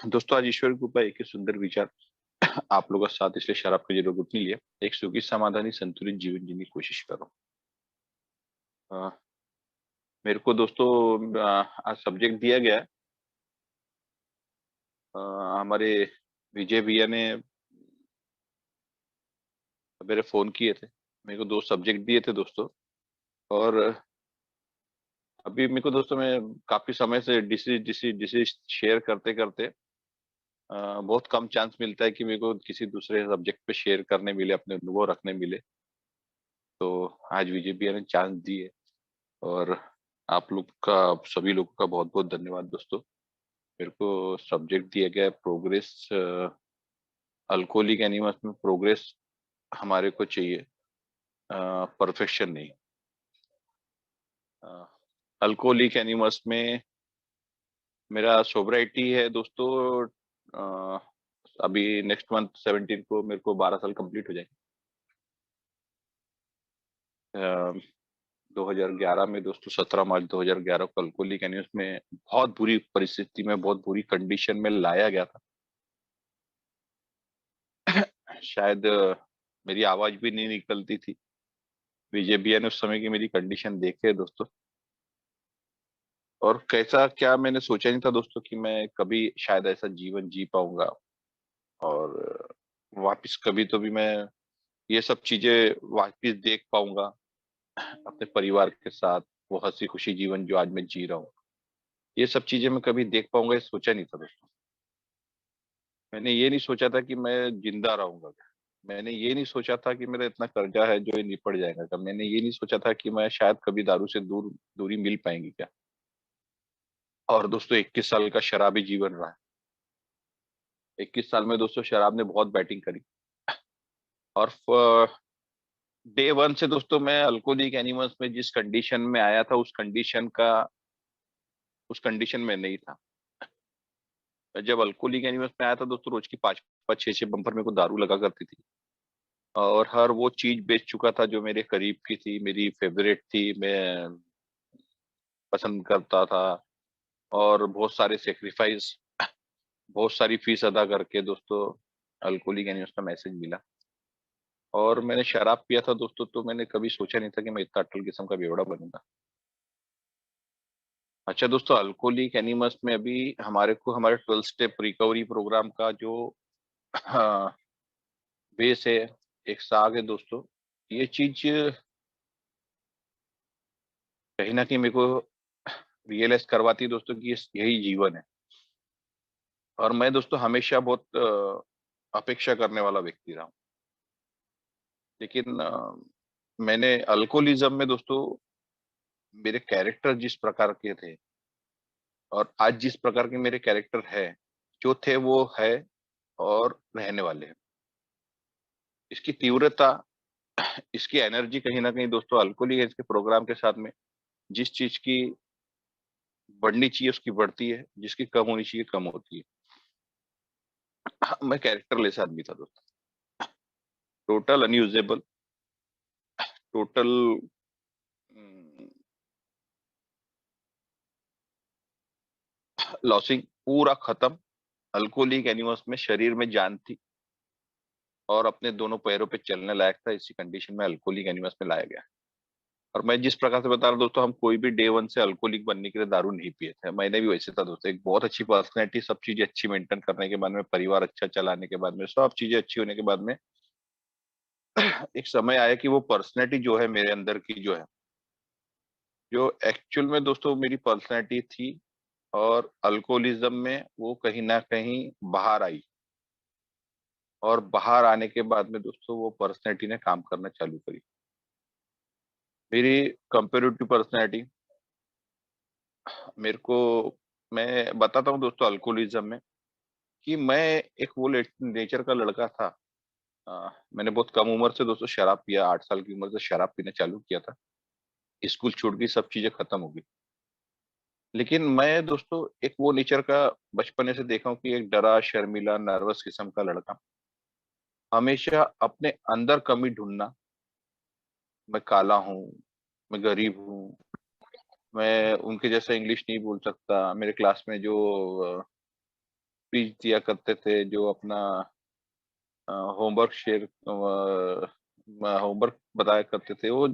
दोस्तों, आज ईश्वर की कृपा एक ही सुंदर विचार आप लोगों के साथ, इसलिए शराब की जरूरत नहीं लिया। एक सुखी समाधानी संतुलित जीवन जीने की कोशिश करो। अ, मेरे को दोस्तों आज सब्जेक्ट दिया गया है। हमारे विजय भैया ने मेरे फोन किए थे। मेरे को दो सब्जेक्ट दिए थे दोस्तों। और अभी मेरे को दोस्तों, मैं काफी समय से डिसीज डिसीज डिसीज शेयर करते करते बहुत कम चांस मिलता है कि मेरे को किसी दूसरे सब्जेक्ट पे शेयर करने मिले, अपने अनुभव रखने मिले। तो आज विजय भैया ने चांस दिए। और आप लोग का, सभी लोगों का बहुत बहुत धन्यवाद दोस्तों। मेरे को सब्जेक्ट दिया गया है प्रोग्रेस। अल्कोहलिक एनिमल्स में प्रोग्रेस हमारे को चाहिए, परफेक्शन नहीं। अल्कोहलिक एनिमल्स में मेरा सोब्राइटी है दोस्तों। अ, अभी नेक्स्ट मंथ 17 को मेरे को 12 साल कंप्लीट हो जाएंगे। 2011 में दोस्तों, 17 मार्च 2011 को अल्कोहलिक एनिमल्स में बहुत बुरी परिस्थिति में, बहुत बुरी कंडीशन में लाया गया था। शायद मेरी आवाज भी नहीं निकलती थी। विजय भैया ने उस समय की मेरी कंडीशन देखे दोस्तों। और कैसा क्या मैंने सोचा नहीं था दोस्तों कि मैं कभी शायद ऐसा जीवन जी पाऊंगा। और वापस कभी तो भी मैं ये सब चीजें वापस देख पाऊंगा अपने परिवार के साथ। वो हंसी खुशी जीवन जो आज मैं जी रहा हूँ, ये सब चीजें मैं कभी देख पाऊंगा, ये सोचा नहीं था दोस्तों। मैंने ये नहीं सोचा था कि मैं जिंदा रहूंगा। मैंने ये नहीं सोचा था कि मेरा इतना कर्जा है जो ये निपट जाएगा। क्या मैंने ये नहीं सोचा था कि मैं शायद कभी दारू से दूरी मिल पाएंगी क्या। और दोस्तों, 21 साल का शराबी जीवन रहा है। 21 साल में दोस्तों शराब ने बहुत बैटिंग करी। और डे वन से दोस्तों, मैं अल्कोहलिक एनिमल्स में जिस कंडीशन में आया था, उस कंडीशन में नहीं था। जब अल्कोहलिक एनिमल्स में आया था दोस्तों, रोज की 5 5 6 6 बम्पर मेरे को दारू लगा करती थी। और हर वो चीज बेच चुका था जो मेरे करीब की थी, मेरी फेवरेट थी, मैं पसंद करता था। और बहुत सारे सेक्रीफाइस, बहुत सारी फीस अदा करके दोस्तों अल्कोहलिक एनिमल्स का मैसेज मिला। और मैंने शराब पिया था दोस्तों, तो मैंने कभी सोचा नहीं था कि मैं इतना अटल किस्म का बेवड़ा बनूंगा। अच्छा दोस्तों, अल्कोहलिक एनिमल्स में अभी हमारे 12 स्टेप रिकवरी प्रोग्राम का जो बेस है, एक साग है दोस्तों। ये चीज कहीं ना कहीं मेरे को रियलाइज करवाती है दोस्तों कि यही जीवन है। और मैं दोस्तों हमेशा बहुत अपेक्षा करने वाला व्यक्ति रहा हूँ। लेकिन मैंने अल्कोहलिज्म में दोस्तों, मेरे कैरेक्टर जिस प्रकार के थे और आज जिस प्रकार के मेरे कैरेक्टर है, जो थे वो है और रहने वाले हैं। इसकी तीव्रता, इसकी एनर्जी कहीं ना कहीं दोस्तों अल्कोहलिक के प्रोग्राम के साथ में जिस चीज की बढ़नी चाहिए उसकी बढ़ती है, जिसकी कम होनी चाहिए कम होती है। मैं कैरेक्टरलेस आदमी था दोस्तों। टोटल अनयूजेबल, टोटल लॉसिंग, पूरा खत्म। अल्कोहलिक एनिमल्स में शरीर में जान थी और अपने दोनों पैरों पे चलने लायक था। इसी कंडीशन में अल्कोहलिक एनिमल्स में लाया गया। और मैं जिस प्रकार से बता रहा हूं दोस्तों, हम कोई भी डे वन से अल्कोहलिक बनने के लिए दारू नहीं पिए थे। मैंने भी वैसे था दोस्तों, एक बहुत अच्छी पर्सनैलिटी, सब चीजें अच्छी मेंटेन करने के बाद में, परिवार अच्छा चलाने के बाद में, सब चीजें अच्छी होने के बाद में एक समय आया कि वो पर्सनैलिटी जो है मेरे अंदर की, जो है, जो एक्चुअल में दोस्तों मेरी पर्सनैलिटी थी, और अल्कोहलिज्म में वो कहीं ना कहीं बाहर आई। और बाहर आने के बाद में दोस्तों वो पर्सनैलिटी ने काम करना चालू करी। मेरी कंपेरेटिव पर्सनैलिटी, मेरे को, मैं बताता हूँ दोस्तों अल्कोहलिज्म में कि मैं एक वो नेचर का लड़का था। मैंने बहुत कम उम्र से दोस्तों शराब पिया, 8 साल की उम्र से शराब पीना चालू किया था। स्कूल छूट गई, सब चीजें खत्म हो गई। लेकिन मैं दोस्तों एक वो नेचर का बचपने से देखा हूँ कि एक डरा शर्मीला नर्वस किस्म का लड़का, हमेशा अपने अंदर कमी ढूंढना। मैं काला हूँ, मैं गरीब हूँ, मैं उनके जैसा इंग्लिश नहीं बोल सकता। मेरे क्लास में जो स्पीच दिया करते थे, जो अपना होमवर्क होमवर्क बताया करते थे, वो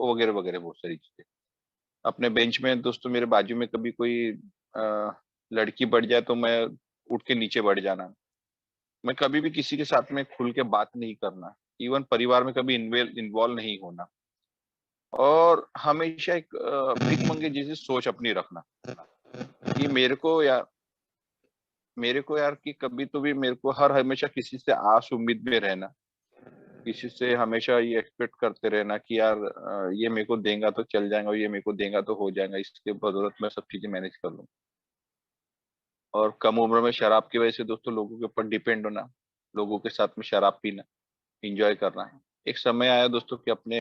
वगैरह-वगैरह बहुत सारी चीज़ें। अपने बेंच में दोस्तों मेरे बाजू में कभी कोई अ, लड़की बैठ जाए तो मैं उठ के नीचे बैठ जाना। मैं कभी भी किसी के साथ में खुल के बात नहीं करना, इवन परिवार में कभी इन्वॉल्व नहीं होना और हमेशा एक भीख मंगे जैसी सोच अपनी रखना कि मेरे को यार कि कभी तो भी मेरे को हर हमेशा किसी से आस उम्मीद में रहना, किसी से हमेशा ये एक्सपेक्ट करते रहना कि यार ये मेरे को देगा तो चल जाएगा, ये मेरे को देगा तो हो जाएगा, इसके बदौलत मैं सब चीजें मैनेज कर लूँ। और कम उम्र में शराब की वजह से दोस्तों लोगों के ऊपर डिपेंड होना, लोगों के साथ में शराब पीना, एन्जॉय करना। एक समय आया दोस्तों कि अपने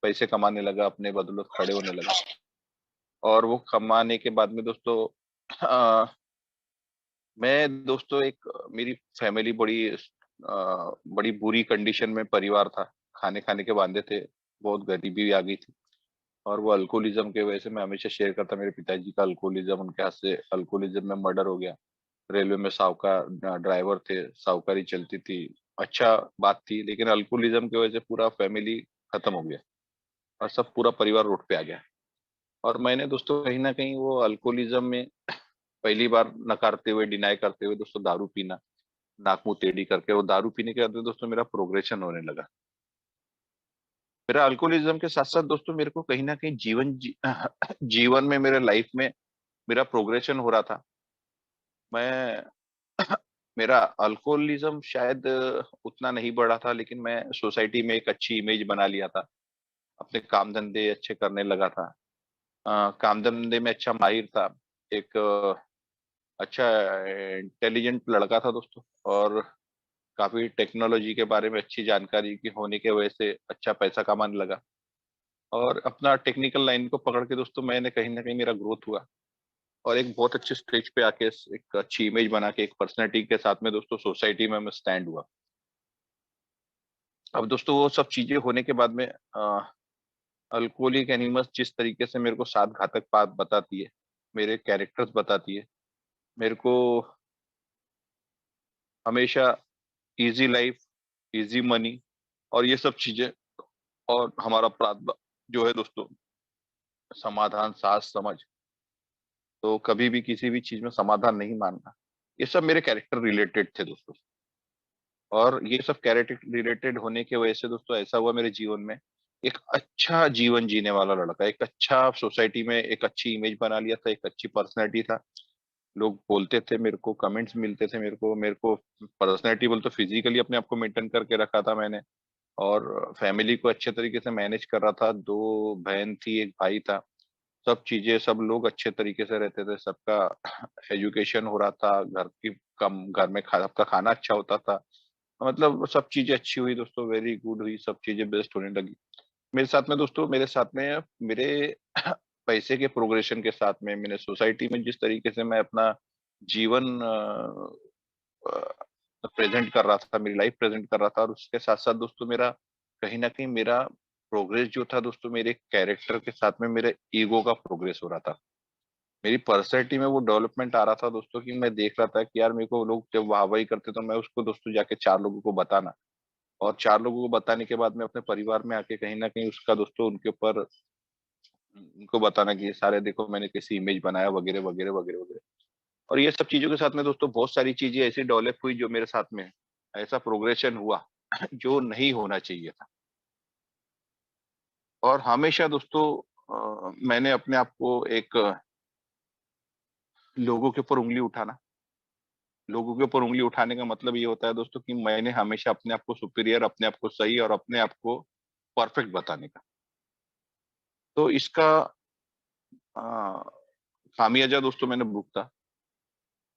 पैसे कमाने लगा, अपने बदौलत खड़े होने लगा और वो कमाने के बाद में दोस्तों अ, मैं दोस्तों मेरी फैमिली बड़ी बुरी कंडीशन में परिवार था, खाने-खाने के वांदे थे, बहुत गरीबी भी आ गई थी और वो अल्कोहलिज़्म की वजह से मैं हमेशा शेयर करता मेरे पिताजी का अल्कोहलिज़्म उनके हाथ से अल्कोहलिज़्म में मर्डर हो गया। रेलवे में साहूकार ड्राइवर थे, साहूकारी चलती थी, अच्छा बात थी लेकिन अल्कोहलिज़्म की वजह से पूरा फैमिली खत्म हो गया और सब पूरा परिवार रोड पे आ गया। और मैंने दोस्तों कहीं न कहीं वो अल्कोहलिज़्म में पहली बार नकारते हुए, डिनाय करते हुए दोस्तों दारू पीना, नाक मुँह टेढ़ी करके वो दारू पीने के बाद में दोस्तों मेरा प्रोग्रेशन होने लगा। मेरा अल्कोहलिज़्म के साथ-साथ दोस्तों मेरे को कहीं न कहीं जीवन में मेरे लाइफ में मेरा प्रोग्रेशन हो रहा था। मैं मेरा अल्कोहलिज़्म शायद उतना नहीं बढ़ा था लेकिन मैं सोसाइटी में एक अच्छी इमेज बना लिया था। अपने काम-धंधे अच्छे करने लगा था। काम-धंधे में अच्छा माहिर था। एक अच्छा इंटेलिजेंट लड़का था दोस्तों और काफ़ी टेक्नोलॉजी के बारे में अच्छी जानकारी की होने की वजह से अच्छा पैसा कमाने लगा और अपना टेक्निकल लाइन को पकड़ के दोस्तों मैंने कहीं न कहीं मेरा ग्रोथ हुआ और एक बहुत अच्छे स्टेज पे आके एक अच्छी इमेज बना के एक पर्सनैलिटी के साथ में दोस्तों सोसाइटी में मैं स्टैंड हुआ। अब दोस्तों वो सब चीज़ें होने के बाद में अल्कोहलिक एनोनिमस जिस तरीके से मेरे को 7 घातक बात बताती है, मेरे कैरेक्टर्स बताती है, मेरे को हमेशा ईज़ी लाइफ़, ईज़ी मनी और ये सब चीज़ें और हमारा जो है दोस्तों समाधान, साथ, समझ, तो कभी भी किसी भी चीज़ में समाधान नहीं मानना। ये सब मेरे कैरेक्टर रिलेटेड थे दोस्तों और ये सब कैरेक्टर रिलेटेड होने की वजह से दोस्तों ऐसा हुआ मेरे जीवन में, एक अच्छा जीवन जीने वाला लड़का, एक अच्छा सोसाइटी में एक अच्छी इमेज बना लिया था, एक अच्छी पर्सनैलिटी था। लोग बोलते थे मेरे को, कमेंट्स मिलते थे मेरे को पर्सनैलिटी बोले तो फिज़िकली अपने आप को मेंटेन करके रखा था मैंने और फैमिली को अच्छे तरीके से मैनेज कर रहा था। 2 बहन थी, 1 भाई था। सब चीज़ें सब लोग अच्छे तरीके से रहते थे, सबका एजुकेशन हो रहा था, घर में सबका खाना अच्छा होता था। मतलब सब चीज़ें अच्छी हुई दोस्तों, वेरी गुड हुई, सब चीज़ें बेस्ट होने लगी। मेरे साथ में मेरे पैसे के प्रोग्रेशन के साथ में मैंने सोसाइटी में जिस तरीके से मैं अपना जीवन प्रेज़ेंट कर रहा था, मेरी लाइफ़ प्रेज़ेंट कर रहा था और उसके साथ-साथ दोस्तों मेरा कहीं न कहीं मेरा प्रोग्रेस जो था दोस्तों मेरे कैरेक्टर के साथ में मेरे ईगो का प्रोग्रेस हो रहा था। मेरी पर्सनैलिटी में वो डेवलपमेंट आ रहा था दोस्तों कि मैं देख रहा था कि यार मेरे को लोग जब वाह-वाही करते तो मैं उसको दोस्तों जाके 4 लोगों को बताना और 4 लोगों को बताने के बाद में अपने परिवार में आके कहीं न कहीं उसका दोस्तों उनके ऊपर उनको बताना कि ये सारे देखो मैंने कैसी इमेज बनाया वगैरह, वगैरह, वगैरह, वगैरह। और ये सब चीज़ों के साथ में दोस्तों बहुत सारी चीज़ें ऐसी डेवलप हुई जो मेरे साथ में ऐसा प्रोग्रेशन हुआ जो नहीं होना चाहिए था। और हमेशा दोस्तों मैंने अपने आप को एक लोगों के ऊपर उँगली उठाना लोगों के ऊपर उँगली उठाने का मतलब ये होता है दोस्तों कि मैंने हमेशा अपने आप को सुपीरियर, अपने आप को सही और अपने आप को परफेक्ट बताने का। तो इसका अ, खामियाजा दोस्तों मैंने भुगता।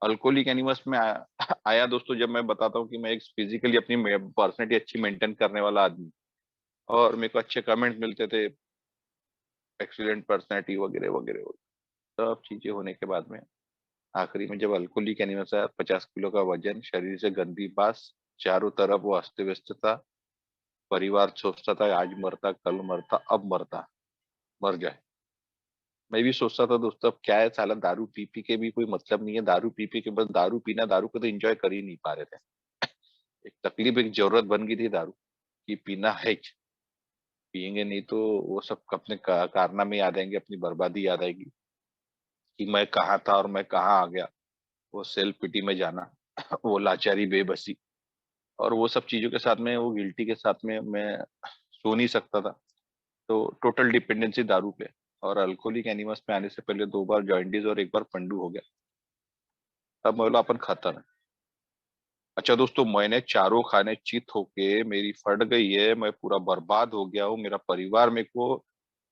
अल्कोहलिक एनिमल्स में आया दोस्तों जब मैं बताता हूँ कि मैं एक फिज़िकली अपनी पर्सनैलिटी अच्छी मेंटेन करने वाला आदमी और मेरे को अच्छे कमेंट्स मिलते थे, एक्सीलेंट पर्सनैलिटी वगैरह, वगैरह, वगैरह। सब चीज़ें होने के बाद में आखिरी में जब अल्कोहलिक एनिमल्स आया 50 किलो का वज़न, शरीर से गंदी बास, चारों तरफ वो अस्त-व्यस्त था। परिवार सोचता था आज मरता, कल मरता, अब मरता, मर जाए। मैं भी सोचता था दोस्तों, अब क्या है साला, दारू पी पी के भी कोई मतलब नहीं है, दारू पी पी के बस दारू पीना, दारू को तो एंजॉय कर ही नहीं पा रहे थे। एक तकलीफ, एक जरूरत बन गई थी दारू की, पीना है, पियेंगे नहीं तो वो सब अपने कारनामे याद आएंगे, अपनी बर्बादी याद आएगी कि मैं कहाँ था और मैं कहाँ आ गया। वो सेल्फ पिटी में जाना, वो लाचारी, बेबसी, और वो सब चीजों के साथ में, वो गिल्टी के साथ में मैं सो नहीं सकता था। तो टोटल डिपेंडेंसी दारू पे। और अल्कोहलिक एनिमस में आने से पहले 2 बार जॉइंटीज और 1 बार पंडू हो गया। तब मैं बोला अपन खत्म है। अच्छा दोस्तों, मैंने चारों खाने चित होके, मेरी फट गई है, मैं पूरा बर्बाद हो गया हूँ, मेरा परिवार मेरे को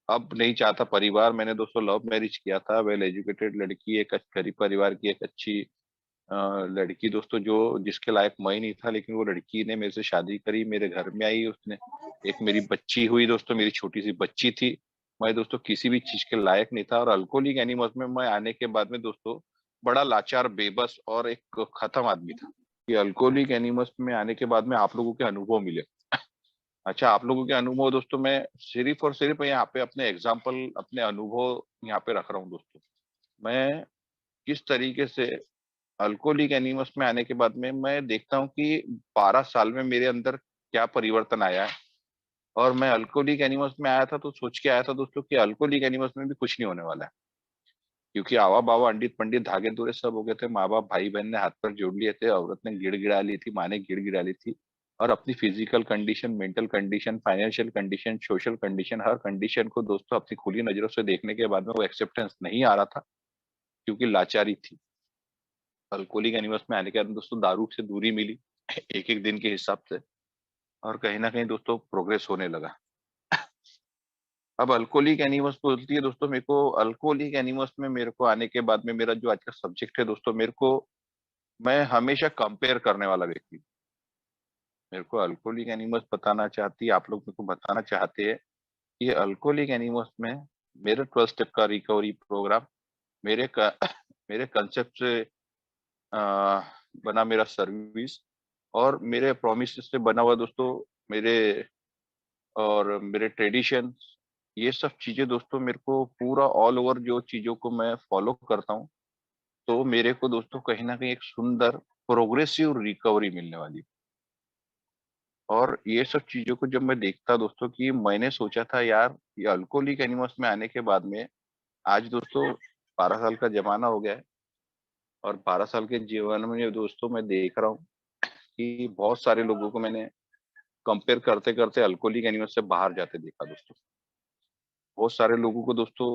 अब नहीं चाहता। परिवार, मैंने दोस्तों लव मैरिज किया था, वेल एजुकेटेड लड़की, एक गरीब परिवार की एक अच्छी अ, लड़की दोस्तों, जो जिसके लायक मैं ही नहीं था, लेकिन वो लड़की ने मेरे से शादी करी, मेरे घर में आई उसने। एक मेरी बच्ची हुई दोस्तों, मेरी छोटी सी बच्ची थी। मैं दोस्तों किसी भी चीज के लायक नहीं था, और अल्कोहलिक एनिमल्स में मैं आने के बाद में दोस्तों बड़ा लाचार, बेबस और एक खत्म आदमी था। कि अल्कोहलिक एनिमल्स में आने के बाद में आप लोगों के अनुभव मिले। अच्छा, आप लोगों के अनुभव दोस्तों, मैं सिर्फ और सिर्फ यहाँ पे अपने एग्जाम्पल, अपने अनुभव यहाँ पे रख रहा हूँ दोस्तों। मैं किस तरीके से अल्कोहलिक एनिमस में आने के बाद में मैं देखता हूँ कि 12 साल में मेरे अंदर क्या परिवर्तन आया है। और मैं अल्कोहलिक एनिमस में आया था तो सोच के आया था दोस्तों कि अल्कोहलिक एनिमस में भी कुछ नहीं होने वाला है, क्योंकि आवा बावा अंडित पंडित धागे दोरे सब हो गए थे, माँ बाप भाई बहन ने हाथ पैर जोड़ लिए थे, औरत ने गिड़गिड़ा ली थी, माँ ने गिड़गिड़ा ली थी। और अपनी physical condition, mental condition, financial condition, social condition, हर कंडीशन को दोस्तों अपनी खुली नजरों से देखने के बाद में वो एक्सेप्टेंस नहीं आ रहा था, क्योंकि लाचारी थी। अल्कोहलिक एनिमस में आने के बाद दोस्तों दारू से दूरी मिली, एक एक दिन के हिसाब से। और कहीं ना कहीं दोस्तों प्रोग्रेस होने लगा। अब अल्कोहलिक एनिमस बोलती है दोस्तों मेरे को, अल्कोहलिक एनिमस में मेरे को आने के बाद में मेरा जो आज का सब्जेक्ट है दोस्तों, मेरे को, मैं हमेशा कंपेयर करने वाला व्यक्ति। मेरे को अल्कोहलिक एनिमस बताना चाहती है, आप लोग मेरे को बताना चाहते हैं कि अल्कोहलिक एनिमस में मेरे 12 स्टेप का रिकवरी प्रोग्राम, मेरे का मेरे कंसेप्ट से अ, बना मेरा सर्विस, और मेरे प्रोमिस से बना हुआ दोस्तों, मेरे और मेरे ट्रेडिशन, ये सब चीजें दोस्तों मेरे को पूरा ऑल ओवर जो चीजों को मैं फॉलो करता हूँ, तो मेरे को दोस्तों कहीं ना कहीं एक सुंदर प्रोग्रेसिव रिकवरी मिलने वाली। और ये सब चीजों को जब मैं देखता दोस्तों, कि मैंने सोचा था यार, ये अल्कोहलिक एनिमल्स में आने के बाद में, आज दोस्तों 12 साल का जमाना हो गया है। और 12 साल के जीवन में दोस्तों मैं देख रहा हूँ कि बहुत सारे लोगों को मैंने कंपेयर करते करते अल्कोहलिक एनिमल्स से बाहर जाते देखा दोस्तों। बहुत सारे लोगों को दोस्तों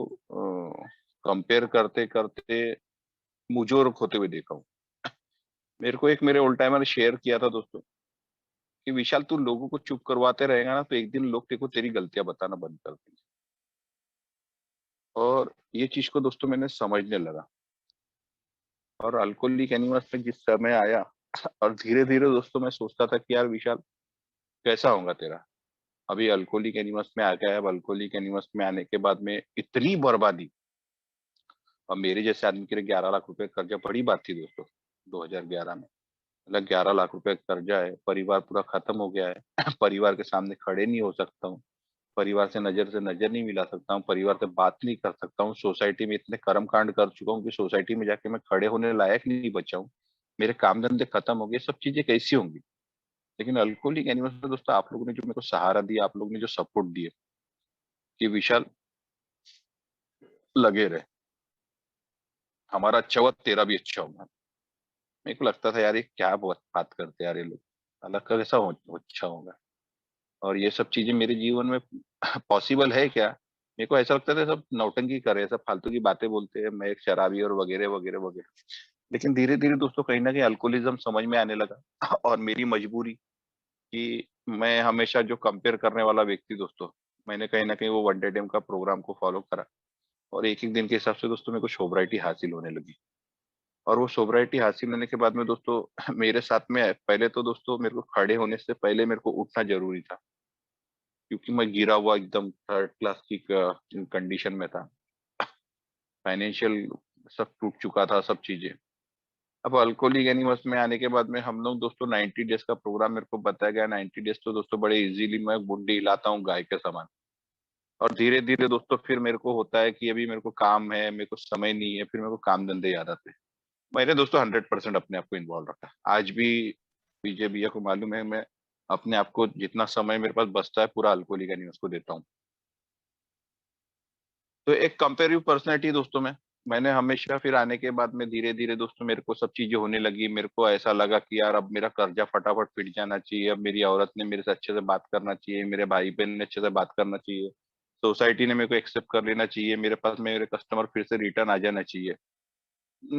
कंपेयर करते करते मुझोर होते हुए देखा हूँ। मेरे को एक मेरे ओल्ड टाइमर ने शेयर किया था दोस्तों, कि विशाल, तू लोगों को चुप करवाते रहेगा ना, तो एक दिन लोग तेरे को तेरी गलतियां बताना बंद कर देंगे। और ये चीज को दोस्तों मैंने समझने लगा। और अल्कोहलिक एनिमल्स में जिस समय आया, और धीरे धीरे दोस्तों मैं सोचता था कि यार विशाल, कैसा होगा तेरा। अभी अल्कोहलिक एनिमल्स में आ गया है, अब अल्कोहलिक एनिमल्स में आने के बाद में इतनी बर्बादी। अब मेरे जैसे आदमी के लिए 11 लाख रुपए कर्जा बड़ी बात थी दोस्तों, 2011 में। मतलब 11 लाख रुपए कर्जा है, परिवार पूरा खत्म हो गया है। परिवार के सामने खड़े नहीं हो सकता हूँ, परिवार से नजर नहीं मिला सकता हूँ, परिवार से बात नहीं कर सकता हूँ, सोसाइटी में इतने कर्म कांड कर चुका हूँ कि सोसाइटी में जाके मैं खड़े होने लायक नहीं बचा हूँ। मेरे काम धंधे खत्म हो गए, सब चीजें कैसी होंगी। लेकिन अल्कोहलिक एनिमल्स में दोस्तों आप लोगों ने जो मेरे को सहारा दिया, आप लोगों ने जो सपोर्ट दिए, कि विशाल लगे रहे, हमारा अच्छा हुआ तेरा भी अच्छा होगा। मेरे को लगता था यार, ये क्या बात करते हैं यार ये लोग, अलग कैसा अच्छा होगा। और ये सब चीजें मेरे जीवन में पॉसिबल है क्या। मेरे को ऐसा लगता था सब नौटंकी कर रहे हैं, सब फालतू की बातें बोलते हैं, मैं एक शराबी और वगैरह वगैरह वगैरह। लेकिन धीरे धीरे दोस्तों कहीं ना कहीं अल्कोहलिज्म समझ में आने लगा। और मेरी मजबूरी, कि मैं हमेशा जो कंपेयर करने वाला व्यक्ति दोस्तों, मैंने कहीं ना कहीं वो 1 डे का प्रोग्राम को फॉलो करा। और एक एक दिन के हिसाब से दोस्तों मेरे को सोब्राइटी हासिल होने लगी। और वो सोब्राइटी हासिल होने के बाद में दोस्तों मेरे साथ में पहले तो दोस्तों मेरे को खड़े होने से पहले मेरे को उठना जरूरी था, क्योंकि मैं गिरा हुआ एकदम थर्ड क्लास की कंडीशन में था। फाइनेंशियल सब टूट चुका था, सब चीजें। अब अल्कोहलिक एनिमल्स में आने के बाद में हम लोग दोस्तों 90 डेज का प्रोग्राम मेरे को बताया गया। 90 डेज तो दोस्तों बड़े इजीली मैं बुड्डी हिलाता हूँ गाय के समान। और धीरे-धीरे दोस्तों फिर मेरे को होता है कि अभी मेरे को काम है, मेरे को समय नहीं है, फिर मेरे को काम धंधे याद आते हैं। मैंने दोस्तों 100% अपने आप को इन्वॉल्व रखा। आज भी विजय भैया को मालूम है, मैं अपने आप को जितना समय मेरे पास बचता है पूरा अल्कोहलिक एनोनिमस को देता हूँ। तो एक कंपेरेटिव पर्सनैलिटी दोस्तों मैंने हमेशा फिर आने के बाद में धीरे-धीरे दोस्तों मेरे को सब चीज़ें होने लगी। मेरे को ऐसा लगा कि यार अब मेरा कर्जा फटाफट पिट जाना चाहिए, अब मेरी औरत ने मेरे से अच्छे से बात करना चाहिए, मेरे भाई-बहन ने अच्छे से बात करना चाहिए, सोसाइटी ने मेरे को एक्सेप्ट कर लेना चाहिए, मेरे पास मेरे कस्टमर फिर से रिटर्न आ जाना चाहिए।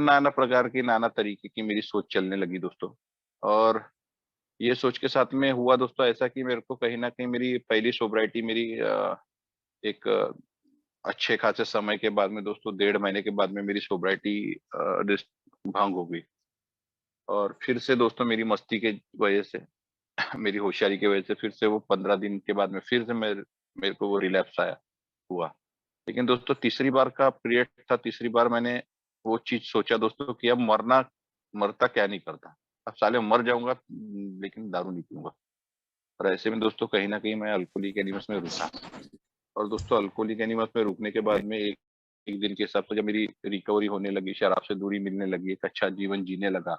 नाना प्रकार की, नाना तरीके की मेरी सोच चलने लगी दोस्तों। और ये सोच के साथ में हुआ दोस्तों ऐसा कि मेरे को कहीं न कहीं मेरी पहली सोब्रिटी मेरी एक अच्छे खासे समय के बाद में दोस्तों 1.5 महीने के बाद में मेरी सोब्रिटी डिस भंग हो गई। और फिर से दोस्तों मेरी मस्ती के वजह से मेरी होशियारी की वजह से फिर से वो 15 दिन के बाद में फिर से मेरे को वो रिलैप्स हुआ। लेकिन दोस्तों तीसरी बार का पीरियड था, तीसरी बार मैंने वो चीज़ सोचा दोस्तों कि अब मरता क्या नहीं करता। अब साले मर जाऊँगा लेकिन दारू नहीं पीऊँगा। और ऐसे में दोस्तों कहीं न कहीं मैं अल्कोहलिक एनोनिमस में रुका। और दोस्तों अल्कोहलिक एनोनिमस में रुकने के बाद में एक एक दिन के हिसाब से जब मेरी रिकवरी होने लगी, शराब से दूरी मिलने लगी, एक अच्छा जीवन जीने लगा,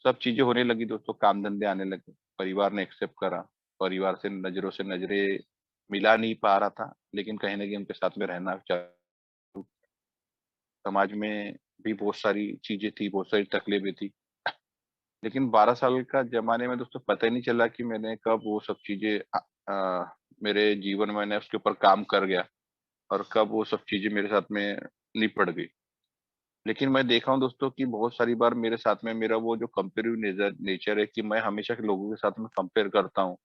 सब चीज़ें होने लगी दोस्तों, काम-धंधे आने लगे, परिवार ने एक्सेप्ट करा, परिवार से नज़रें मिला नहीं पा रहा था, लेकिन कहीं न कहीं उनके साथ में रहना समाज में भी बहुत सारी चीज़ें थी, बहुत सारी तकलीफ़ें थी। लेकिन 12 साल का ज़माने में दोस्तों पता ही नहीं चला कि मैंने कब वो सब चीज़ें मेरे जीवन में मैंने उसके ऊपर काम कर गया और कब वो सब चीज़ें मेरे साथ में निपट गई। लेकिन मैं देखा हूँ दोस्तों कि बहुत सारी बार मेरे साथ में मेरा वो जो कंपेरेटिव नेचर है कि मैं हमेशा के लोगों के साथ में कंपेयर करता हूँ।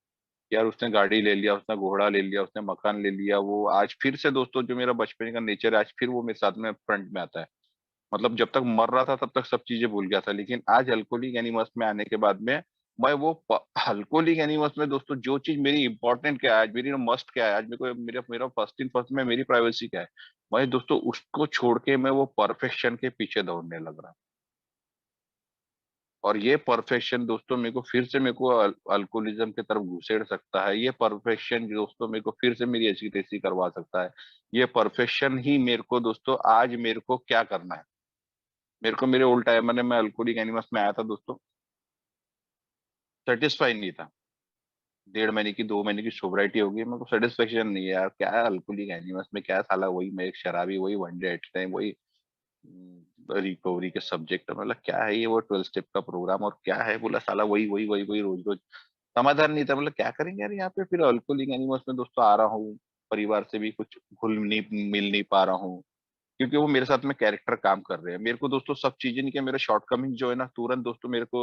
यार उसने गाड़ी ले लिया, उसने घोड़ा ले लिया, उसने मकान ले लिया, वो आज फिर से दोस्तों जो मेरा बचपन का नेचर है आज फिर वो मेरे साथ में फ्रंट में आता है। मतलब जब तक मर रहा था तब तक सब चीज़ें भूल गया था, लेकिन आज अल्कोहलिक एनिमस में आने के बाद में मैं वो अल्कोहलिक एनिमस में दोस्तों जो चीज़ मेरी इम्पोर्टेंट क्या है, आज मेरी मस्ट क्या है, आज मेरे को मेरा मेरा फर्स्ट इन फर्स्ट में मेरी प्राइवेसी क्या है, मैं दोस्तों उसको छोड़ के मैं वो परफेक्शन के पीछे दौड़ने लग रहा हूँ। और ये परफेक्शन दोस्तों मेरे को अल्कोहलिज़्म की तरफ घुसेड़ सकता है। ये परफेक्शन दोस्तों मेरे को फिर से मेरी ऐसी-तैसी करवा सकता है। ये परफेक्शन ही मेरे को दोस्तों आज मेरे को क्या करना है? मेरे को मेरे उल्टा है मैं अल्कोहलिक एनिमस में आया था दोस्तों, सैटिस्फाई नहीं था। 1.5 महीने की 2 महीने की सोब्रिटी हो गई, मेरे को सैटिस्फैक्शन नहीं है यार, क्या है अल्कोहलिक एनिमस में क्या है साला वही मैं एक शराबी, वही वन डे एट टाइम, वही रिकवरी के सब्जेक्ट मतलब क्या है ये वो 12 स्टेप का प्रोग्राम और क्या है बोला साला वही रोज-रोज। समाधान नहीं था मतलब क्या करेंगे यार यहाँ पे फिर अल्कोहलिक एनिमस में दोस्तों आ रहा हूँ, परिवार से भी कुछ घुल नहीं मिल नहीं पा रहा हूँ। क्योंकि वो मेरे साथ में कैरेक्टर काम कर रहे हैं। मेरे को दोस्तों सब चीज़ें नहीं क्या मेरे शॉर्टकमिंग जो है ना तुरंत दोस्तों मेरे को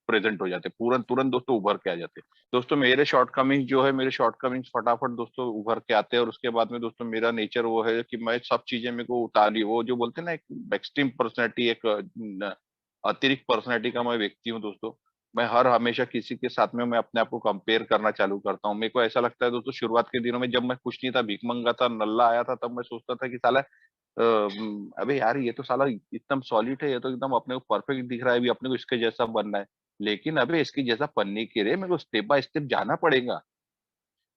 प्रेज़ेंट हो जाते हैं। तुरंत दोस्तों उभर के आ जाते हैं। दोस्तों मेरे शॉर्टकमिंग जो है मेरे शॉर्टकमिंग्स फटाफट दोस्तों उभर के आते हैं और उसके बाद में दोस्तों मेरा नेचर वो है कि मैं सब चीज़ें मेरे को उतारी वो जो बोलते हैं ना एक एक्सट्रीम पर्सनैलिटी एक अतिरिक्त पर्सनैलिटी का मैं व्यक्ति हूँ दोस्तों। मैं हर हमेशा किसी के साथ में मैं अपने आप को कंपेयर करना चालू करता हूँ। मेरे को ऐसा लगता है दोस्तों शुरुआत के दिनों में जब मैं कुछ नहीं था, भीख मंगा था, नल्ला आया था तब मैं सोचता था कि साला अबे यार ये तो साला एकदम सॉलिड है, ये तो एकदम अपने को परफेक्ट दिख रहा है, अभी अपने को इसके जैसा बनना है। लेकिन अबे इसके जैसा बनने के लिए मेरे को स्टेप बाय स्टेप जाना पड़ेगा।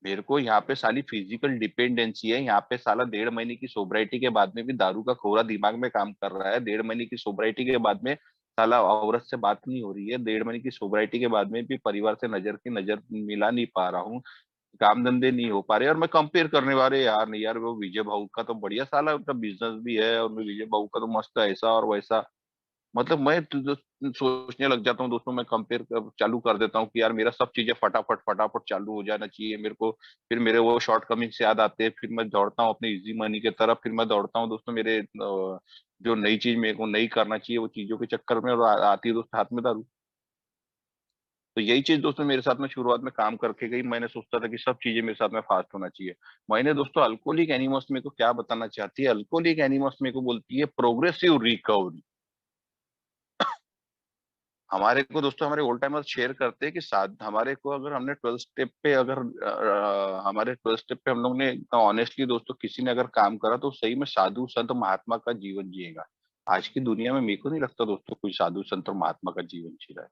मेरे को यहाँ पे साली फिजिकल डिपेंडेंसी है, यहाँ पे साला 1.5 महीने की सोब्रिटी के बाद में भी दारू का खोरा दिमाग में काम कर रहा है। 1.5 महीने की सोब्रिटी के बाद में साला औरत से बात नहीं हो रही है। 1.5 महीने की सोब्रिटी के बाद में भी परिवार से नज़र मिला नहीं पा रहा हूँ। काम धंधे नहीं हो पा रहे और मैं कंपेयर करने वाले यार नहीं यार वो विजय भाऊ का तो बढ़िया साला उनका बिजनेस भी है और विजय भाऊ का तो मस्त है ऐसा और वैसा मतलब मैं सोचने लग जाता हूँ दोस्तों मैं कंपेयर चालू कर देता हूँ कि यार मेरा सब चीजें फटाफट चालू हो जाना चाहिए मेरे को फिर मेरे वो शॉर्ट कमिंग्स याद आते हैं फिर मैं दौड़ता हूँ अपने इजी मनी की तरफ फिर मैं दौड़ता हूँ दोस्तों मेरे जो नई चीज मेरे को नहीं करना चाहिए वो चीजों के चक्कर में और आती है दोस्त हाथ में दारू तो यही चीज़ दोस्तों मेरे साथ में शुरुआत में काम करके गई। मैंने सोचता था कि सब चीज़ें मेरे साथ में फ़ास्ट होना चाहिए। मैंने दोस्तों अल्कोहलिक एनिमस मेरे को क्या बताना चाहती है, अल्कोहलिक एनिमस मेरे को बोलती है प्रोग्रेसिव रिकवरी। हमारे को दोस्तों हमारे ओल्ड टाइमर्स शेयर करते हैं कि साथ हमारे को अगर हमने 12 स्टेप पे अगर हमारे 12 स्टेप पे हम लोग ने इतना ऑनेस्टली दोस्तों किसी ने अगर काम करा तो सही में साधु संत महात्मा का जीवन जिएगा। आज की दुनिया में मेरे को नहीं लगता दोस्तों कोई साधु संत और महात्मा का जीवन जी रहा है।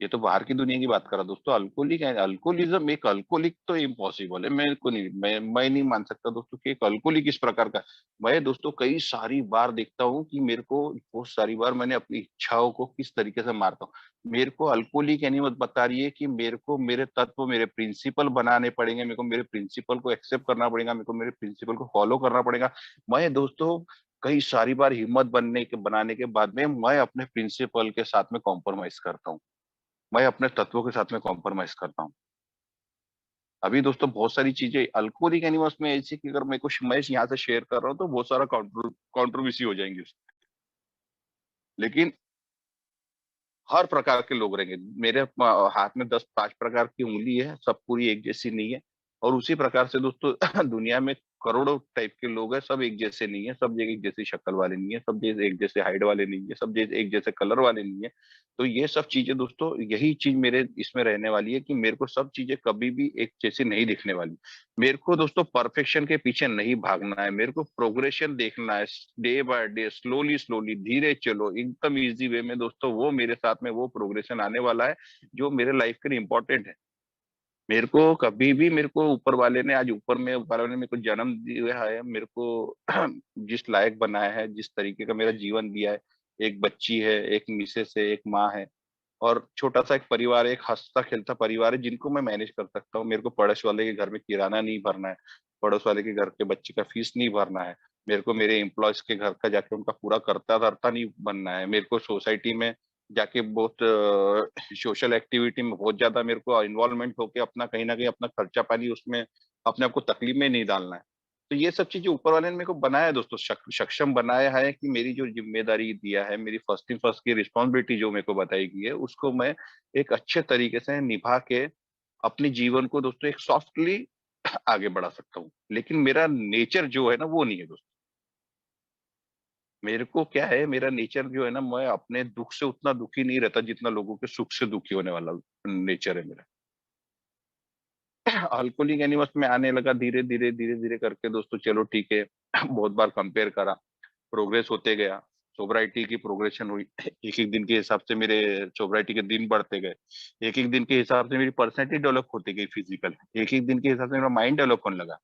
ये तो बाहर की दुनिया की बात कर रहा हूँ दोस्तों। अल्कोहलिक है, अल्कोहलिज्म, एक अल्कोहलिक तो इम्पॉसिबल है। मेरे को नहीं, मैं नहीं मान सकता दोस्तों कि एक अल्कोहलिक इस प्रकार का। मैं दोस्तों कई सारी बार देखता हूँ कि मेरे को बहुत सारी बार मैंने अपनी इच्छाओं को किस तरीके से मारता हूँ। मेरे को अल्कोहलिक एनिमल बता रही है कि मेरे को मेरे तत्व, मेरे प्रिंसिपल बनाने पड़ेंगे, मेरे को मेरे प्रिंसिपल को एक्सेप्ट करना पड़ेगा, मेरे को मेरे प्रिंसिपल को फॉलो करना पड़ेगा। मैं दोस्तों कई सारी बार हिम्मत बनाने के बाद में मैं अपने प्रिंसिपल के साथ में कॉम्प्रोमाइज करता हूँ। मैं अपने तत्वों के साथ में कॉम्प्रोमाइज़ करता हूँ। अभी दोस्तों बहुत सारी चीज़ें अल्कोहलिक एनिमल्स में ऐसी कि अगर मैं यहाँ से शेयर कर रहा हूँ तो बहुत सारा कंट्रोवर्सी हो जाएँगी उसमें। लेकिन हर प्रकार के लोग रहेंगे। मेरे हाथ में 10 5 प्रकार की उँगली है, सब पूरी एक जैसी नहीं है। और उसी प्रकार से दोस्तों दुनिया में करोड़ों टाइप के लोग हैं, सब एक जैसे नहीं है, सब एक जैसी शक्ल वाले नहीं है, सब जैसे एक जैसे हाइट वाले नहीं है, सब जैसे एक जैसे कलर वाले नहीं है। तो ये सब चीज़ें दोस्तों, यही चीज़ मेरे इसमें रहने वाली है कि मेरे को सब चीज़ें कभी भी एक जैसी नहीं दिखने वाली। मेरे को दोस्तों परफेक्शन के पीछे नहीं भागना है, मेरे को प्रोग्रेशन देखना है, day by day, slowly slowly, धीरे चलो, एकदम ईज़ी वे में दोस्तों, वो मेरे साथ में वो प्रोग्रेशन आने वाला है, जो मेरे लाइफ के लिए इम्पोर्टेंट है। मेरे को कभी भी मेरे को ऊपर वाले ने मेरे को जन्म दिया है, मेरे को जिस लायक बनाया है, जिस तरीके का मेरा जीवन दिया है, एक बच्ची है, एक मिसेज़ है, एक माँ है और छोटा-सा एक परिवार है, एक हँसता-खेलता परिवार है, जिनको मैं मैनेज कर सकता हूँ। मेरे को पड़ोस वाले के घर में किराना नहीं भरना है, पड़ोस वाले के घर के बच्चे का फीस नहीं भरना है, मेरे को मेरे एम्प्लॉइज़ के घर का जाके उनका पूरा कर्ता-धर्ता नहीं बनना है, मेरे को सोसाइटी में जाके बहुत सोशल एक्टिविटी में बहुत ज़्यादा मेरे को इन्वॉल्वमेंट होके अपना कहीं न कहीं अपना खर्चा-पानी उसमें अपने आप को तकलीफ में नहीं डालना है। तो ये सब चीज़ें ऊपर वाले ने मेरे को बनाया है दोस्तों, सक्षम बनाया है कि मेरी जो ज़िम्मेदारी दिया है, मेरी फर्स्ट थिंग फर्स्ट की रिस्पॉन्सिबिलिटी जो मेरे को बताई गई है, उसको मैं एक अच्छे तरीके से निभा के अपने जीवन को दोस्तों एक सॉफ्टली आगे बढ़ा सकता हूँ। लेकिन मेरा नेचर जो है ना, वो नहीं है दोस्तों। मेरे को क्या है, मेरा नेचर जो है ना, मैं अपने दुःख से उतना दुखी नहीं रहता जितना लोगों के सुख से दुखी होने वाला नेचर है मेरा। अल्कोहलिक एनिमल्स में आने लगा धीरे-धीरे, धीरे-धीरे करके दोस्तों, चलो ठीक है, बहुत बार कंपेयर करा, प्रोग्रेस होते गया, सोब्राइटी की प्रोग्रेशन हुई। एक-एक दिन के हिसाब से मेरे सोब्राइटी के दिन बढ़ते गए। एक-एक दिन के हिसाब से मेरी पर्सनैलिटी डेवलप होती गई फिजिकल। एक-एक दिन के हिसाब से मेरा माइंड डेवलप होने लगा।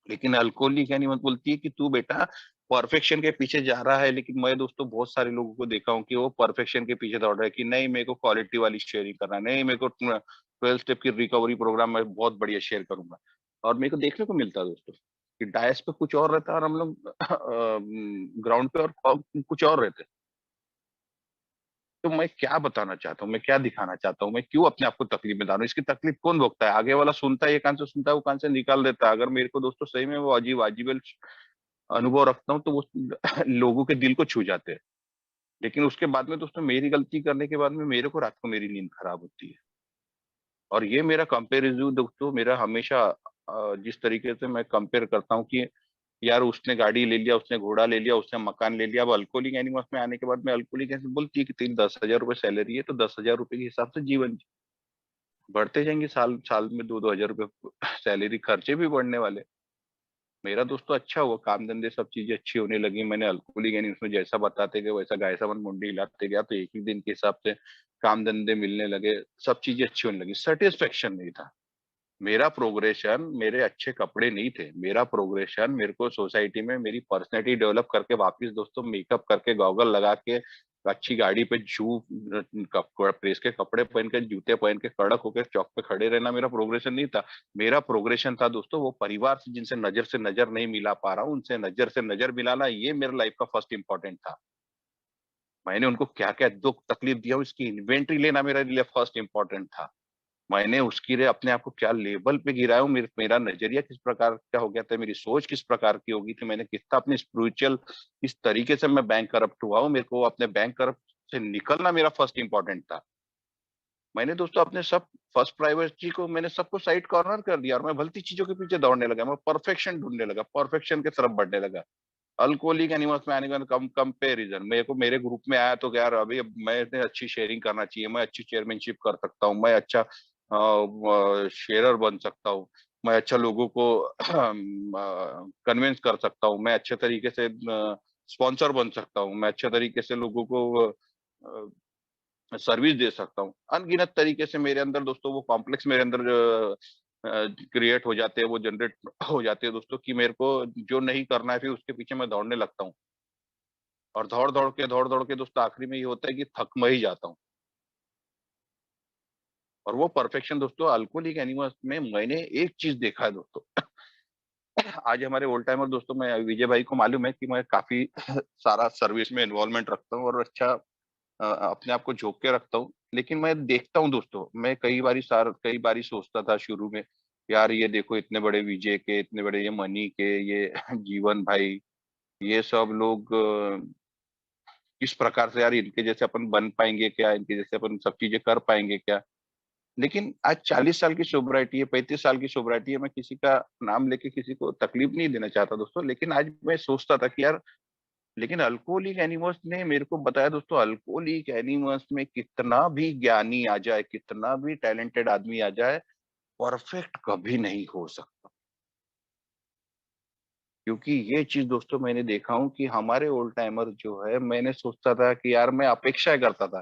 लेकिन अल्कोहलिक एनिमल बोलती है कि तू बेटा परफेक्शन के पीछे जा रहा है, लेकिन मैं दोस्तों बहुत सारे लोगों को देखा हूँ कि वो परफेक्शन के पीछे दौड़ रहे हैं कि नहीं, मेरे को क्वालिटी वाली शेयरिंग करना है, नहीं मेरे को 12 स्टेप की रिकवरी प्रोग्राम मैं बहुत बढ़िया शेयर करूँगा। और मेरे को देखने को मिलता है दोस्तों, कि डायस पे कुछ और रहता है और हम लोग ग्राउंड पे और कुछ और रहते हैं। तो मैं क्या बताना चाहता हूँ, मैं क्या दिखाना चाहता हूँ, मैं क्यों अपने आप को तकलीफ में डालूँ? इसकी तकलीफ कौन भोगता है? आगे वाला सुनता है, एक कान से सुनता है, वो कान से निकाल देता है। अगर मेरे को दोस्तों सही में वो अजीब-अजीब अनुभव रखता हूँ, तो वो लोगों के दिल को छू जाते हैं। लेकिन उसके बाद में दोस्तों, मेरी गलती करने के बाद में मेरे को रात को मेरी नींद खराब होती है। और ये मेरा कंपैरिज़न दोस्तों, मेरा हमेशा जिस तरीके से मैं कंपेयर करता हूँ कि यार उसने गाड़ी ले लिया, उसने घोड़ा ले लिया, उसने मकान ले लिया। अब अल्कोहलिक एनिमल्स में आने के बाद में अल्कोहलिक एनिमल बोलती है कि तेरी ₹10,000 सैलरी है, तो ₹10,000 के हिसाब से जीवन जी। बढ़ते जाएँगे, साल साल में 2-2 हज़ार रुपए सैलरी, खर्चे भी बढ़ने वाले। मेरा दोस्तों अच्छा हुआ, काम-धंधे सब चीज़ें अच्छी होने लगी। मैंने अल्कोहलिक यानी उसमें जैसा बताते गए वैसा गाय-साबन मुंडी हिलाते गया, तो एक ही दिन के हिसाब से काम-धंधे मिलने लगे, सब चीज़ें अच्छी होने लगी। सैटिस्फैक्शन नहीं था। मेरा प्रोग्रेशन मेरे अच्छे कपड़े नहीं थे। मेरा प्रोग्रेशन मेरे को सोसाइटी में मेरी पर्सनैलिटी डेवलप करके वापस दोस्तों मेकअप करके, गॉगल लगा के, अच्छी गाड़ी पे प्रेस के कपड़े पहन के, जूते पहन के, कड़क होके चौक पे खड़े रहना मेरा प्रोग्रेशन नहीं था। मेरा प्रोग्रेशन था दोस्तों, वो परिवार जिनसे नज़र से नज़र नहीं मिला पा रहा हूँ, उनसे नज़र से नज़र मिलाना, ये मेरे लाइफ का फर्स्ट इम्पोर्टेंट था। मैंने उनको क्या-क्या दुःख तकलीफ दिया, उसकी इन्वेंटरी लेना मेरे लिए फर्स्ट इम्पोर्टेंट था। मैंने उसके लिए अपने आप को क्या लेवल पे गिराया हूँ, मेरा नज़रिया किस प्रकार का हो गया था, मेरी सोच किस प्रकार की हो गई थी, मैंने कितना अपनी स्पिरिचुअल किस तरीके से मैं बैंक करप्ट हुआ हूँ, मेरे को अपने बैंक करप्ट से निकलना मेरा फर्स्ट इम्पोर्टेंट था। मैंने दोस्तों अपने सब फर्स्ट प्रायोरिटी को मैंने सबको साइड कॉर्नर कर दिया और मैं भलती चीज़ों के पीछे दौड़ने लगा, मैं परफेक्शन ढूँढने लगा, परफेक्शन की तरफ बढ़ने लगा। अल्कोहलिक एनिमल्स में आने के बाद कंपैरिज़न मेरे को मेरे ग्रुप में आया तो यार अभी मैंने अच्छी शेयरिंग करना चाहिए, मैं अच्छी चेयरमैनशिप कर सकता हूँ, मैं अच्छा व शेयरर बन सकता हूँ, मैं अच्छा लोगों को कन्विंस कर सकता हूँ, मैं अच्छे तरीके से स्पॉन्सर बन सकता हूँ, मैं अच्छे तरीके से लोगों को सर्विस दे सकता हूँ। अनगिनत तरीके से मेरे अंदर दोस्तों वो कॉम्प्लेक्स मेरे अंदर क्रिएट हो जाते हैं, वो जनरेट हो जाते हैं दोस्तों कि मेरे को जो नहीं करना है फिर उसके पीछे मैं दौड़ने लगता हूँ। और दौड़-दौड़ के दोस्तों आखिरी में ये होता है कि थक मैं ही जाता हूँ। और वो परफेक्शन दोस्तों अल्कोहलिक एनिमल्स में मैंने एक चीज़ देखा है दोस्तों। आज हमारे ओल्ड टाइमर दोस्तों मैं विजय भाई को मालूम है कि मैं काफ़ी सारा सर्विस में इन्वॉल्वमेंट रखता हूँ और अच्छा अपने आप को झोंक के रखता हूँ। लेकिन मैं देखता हूँ दोस्तों, मैं कई बारी सोचता था शुरू में, यार ये देखो इतने बड़े विजय के, इतने बड़े ये मनी के, ये जीवन भाई, ये सब लोग किस प्रकार से यार इनके जैसे अपन बन पाएँगे क्या? इनके जैसे अपन सब चीज़ें कर पाएँगे क्या? लेकिन आज 40 साल की सोब्राइटी है, 35 साल की सोब्राइटी है, मैं किसी का नाम लेके किसी को तकलीफ नहीं देना चाहता दोस्तों। लेकिन आज मैं सोचता था कि यार लेकिन अल्कोहलिक एनिमल्स ने मेरे को बताया दोस्तों अल्कोहलिक एनिमल्स में कितना भी ज्ञानी आ जाए, कितना भी टैलेंटेड आदमी आ जाए, परफेक्ट कभी नहीं हो सकता। क्योंकि ये चीज़ दोस्तों मैंने देखा हूँ कि हमारे ओल्ड टाइमर जो है मैंने सोचता था कि यार मैं अपेक्षा करता था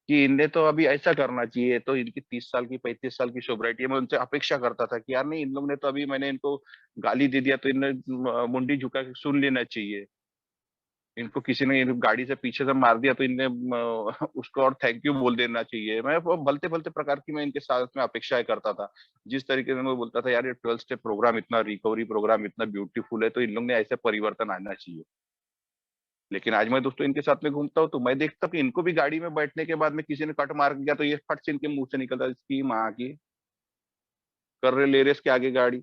कि इनने तो अभी ऐसा करना चाहिए, तो इनकी 30 साल की 35 साल की सोब्राइटी है, मैं उनसे अपेक्षा करता था कि यार नहीं इन लोग ने तो अभी मैंने इनको गाली दे दिया तो इन्हें मुंडी झुका के सुन लेना चाहिए। इनको किसी ने गाड़ी से पीछे से मार दिया तो इनने उसको और थैंक यू बोल देना चाहिए। मैं वो भलते-भलते प्रकार की मैं इनके साथ में अपेक्षाएँ करता था। जिस तरीके से मैं बोलता था यार ये 12 स्टेप प्रोग्राम इतना रिकवरी प्रोग्राम इतना ब्यूटीफुल है तो इन लोग में ऐसे परिवर्तन आना चाहिए। लेकिन आज मैं दोस्तों इनके साथ में घूमता हूँ तो मैं देखता हूँ कि इनको भी गाड़ी में बैठने के बाद में किसी ने कट मार दिया तो ये फट से इनके मुँह से निकलता है इसकी माँ की, कर रहे ले रहे इसके आगे गाड़ी।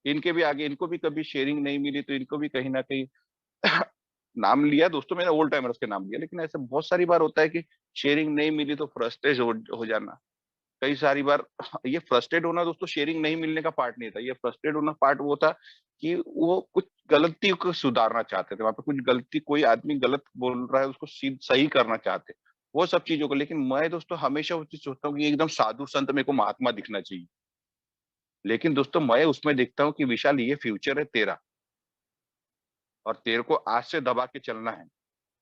इनके भी आगे इनको भी कभी शेयरिंग नहीं मिली तो इनको भी कहीं न कहीं नाम लिया दोस्तों मैंने ओल्ड टाइमर्स के नाम लिया, लेकिन ऐसा बहुत सारी बार होता है कि शेयरिंग नहीं मिली तो फ्रस्ट्रेट हो जाना। कई सारी बार ये फ्रस्ट्रेट होना दोस्तों शेयरिंग नहीं मिलने का पार्ट नहीं था। ये फ्रस्ट्रेट होना पार्ट वो था कि वो कुछ गलतियों को सुधारना चाहते थे। वहाँ पे कुछ गलती कोई आदमी गलत बोल रहा है उसको सही करना चाहते। वो सब चीज़ों को लेकिन मैं दोस्तों हमेशा वो चीज़ सोचता हूँ कि एकदम साधु संत मेरे को महात्मा दिखना चाहिए। लेकिन दोस्तों मैं उसमें देखता हूँ कि विशाल ये फ्यूचर है तेरा और तेरे को आज से दबा के चलना है।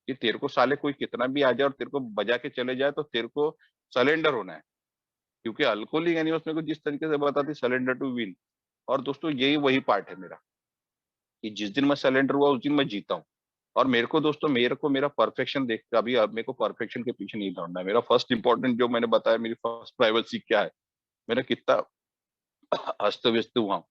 कि तेरे को साले कोई कितना भी आ जाए और तेरे को बजा के चले जाए तो तेरे को सरेंडर होना है। क्योंकि अल्कोहलिक एनिमल्स मेरे को जिस तरीके से बताती सरेंडर टू विन और दोस्तों यही वही पार्ट है मेरा, कि जिस दिन मैं सरेंडर हुआ उस दिन मैं जीता हूँ। और मेरे को दोस्तों मेरे को मेरा परफेक्शन देख के अभी अब मेरे को परफेक्शन के पीछे नहीं दौड़ना है। मेरा फर्स्ट इम्पोर्टेंट जो मैंने बताया मेरी फर्स्ट प्राइवेसी क्या है, मेरा कितना अस्त-व्यस्त हुआ हूँ।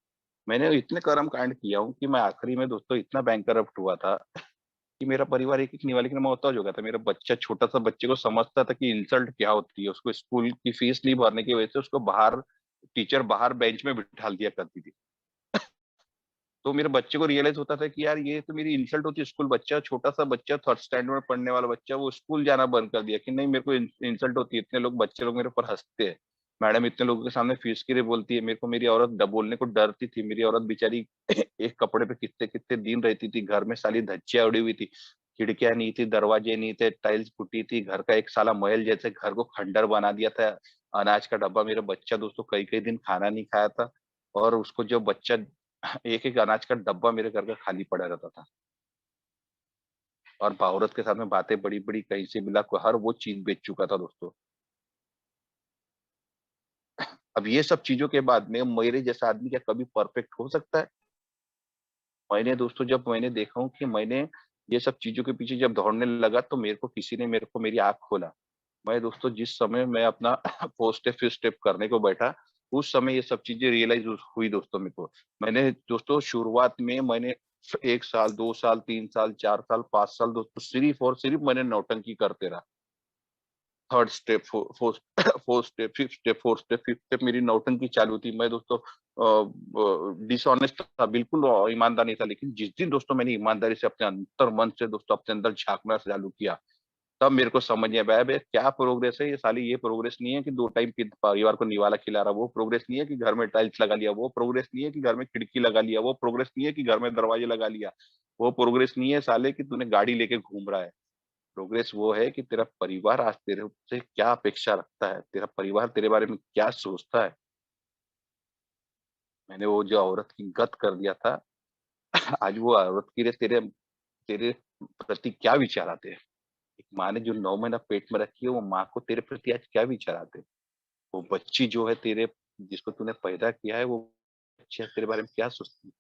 मैंने इतने कर्म कांड किया हूँ कि मैं आखिरी में दोस्तों इतना बैंकरप्ट हुआ था कि मेरा परिवार एक-एक निवाले का मोहताज हो गया था। मेरा बच्चा छोटा-सा बच्चे को समझता था कि इंसल्ट क्या होती है। उसको स्कूल की फीस नहीं भरने की वजह से उसको बाहर टीचर बाहर बेंच में बिठा दिया करती थी। तो मेरे बच्चे को रियलाइज़ होता था कि यार ये तो मेरी इंसल्ट होती है। स्कूल बच्चा छोटा-सा बच्चा 3rd स्टैंडर्ड में पढ़ने वाला बच्चा वो स्कूल जाना बंद कर दिया कि नहीं मेरे को इंसल्ट होती है। इतने लोग बच्चे लोग मेरे ऊपर हँसते हैं। मैडम इतने लोगों के सामने फीस के लिए बोलती है। मेरे को मेरी औरत बोलने को डरती थी। मेरी औरत बेचारी एक कपड़े पे कितने-कितने दिन रहती थी। घर में साली धज्जियाँ उड़ी हुई थी। खिड़कियाँ नहीं थी, दरवाजे नहीं थे, टाइल्स फूटी थी। घर का एक साला महल जैसे घर को खंडर बना दिया था। अनाज का डब्बा मेरा बच्चा दोस्तों कई-कई दिन खाना नहीं खाया था और उसको जो बच्चा एक-एक अनाज का डब्बा मेरे घर का खाली पड़ा रहता था और औरत के साथ में बातें बड़ी-बड़ी कहीं से मिला को हर वो चीज़ बेच चुका था दोस्तों। अब ये सब चीज़ों के बाद में मेरे जैसा आदमी क्या कभी परफेक्ट हो सकता है? मैंने दोस्तों जब मैंने देखा हूँ कि मैंने ये सब चीज़ों के पीछे जब दौड़ने लगा तो मेरे को किसी ने मेरे को मेरी आँख खोला। मैं दोस्तों जिस समय मैं अपना 4 स्टेप 5 स्टेप करने को बैठा, उस समय ये सब चीज़ें रियलाइज़ हुई दोस्तों मेरे को। मैंने दोस्तों शुरुआत में मैंने 1 साल, 2 साल, 3 साल, 4 साल, 5 साल दोस्तों सिर्फ़ और सिर्फ़ मैंने नौटंकी करते रहा। 3rd step, 4th step, 5th step, 4th step, 5th step मेरी नौटंकी चालू थी। मैं दोस्तों डिसऑनेस्ट था, बिल्कुल ईमानदार नहीं था। लेकिन जिस दिन दोस्तों मैंने ईमानदारी से अपने अंतर्मन से दोस्तों अपने अंदर झाँकना चालू किया, तब मेरे को समझ में आया बे क्या प्रोग्रेस है ये साली ये प्रोग्रेस नहीं है कि 2 टाइम की परिवार को निवाला खिला रहा, वो प्रोग्रेस नहीं है कि घर में टाइल्स लगा लिया, वो प्रोग्रेस नहीं है कि घर में खिड़की लगा लिया, वो प्रोग्रेस नहीं है कि घर में दरवाजे लगा लिया, वो प्रोग्रेस नहीं है साले कि तूने गाड़ी लेके घूम रहा है। प्रोग्रेस वो है कि तेरा परिवार आज तेरे से क्या अपेक्षा रखता है, तेरा परिवार तेरे बारे में क्या सोचता है। मैंने वो जो औरत की गत कर दिया था, आज वो औरत के लिए तेरे तेरे प्रति क्या विचार आते हैं? माँ ने जो 9 महीना पेट में रखी है, वो माँ को तेरे प्रति आज क्या विचार आते हैं? वो बच्ची जो है तेरे जिसको तूने पैदा किया है, वो बच्ची आज तेरे बारे में क्या सोचती है?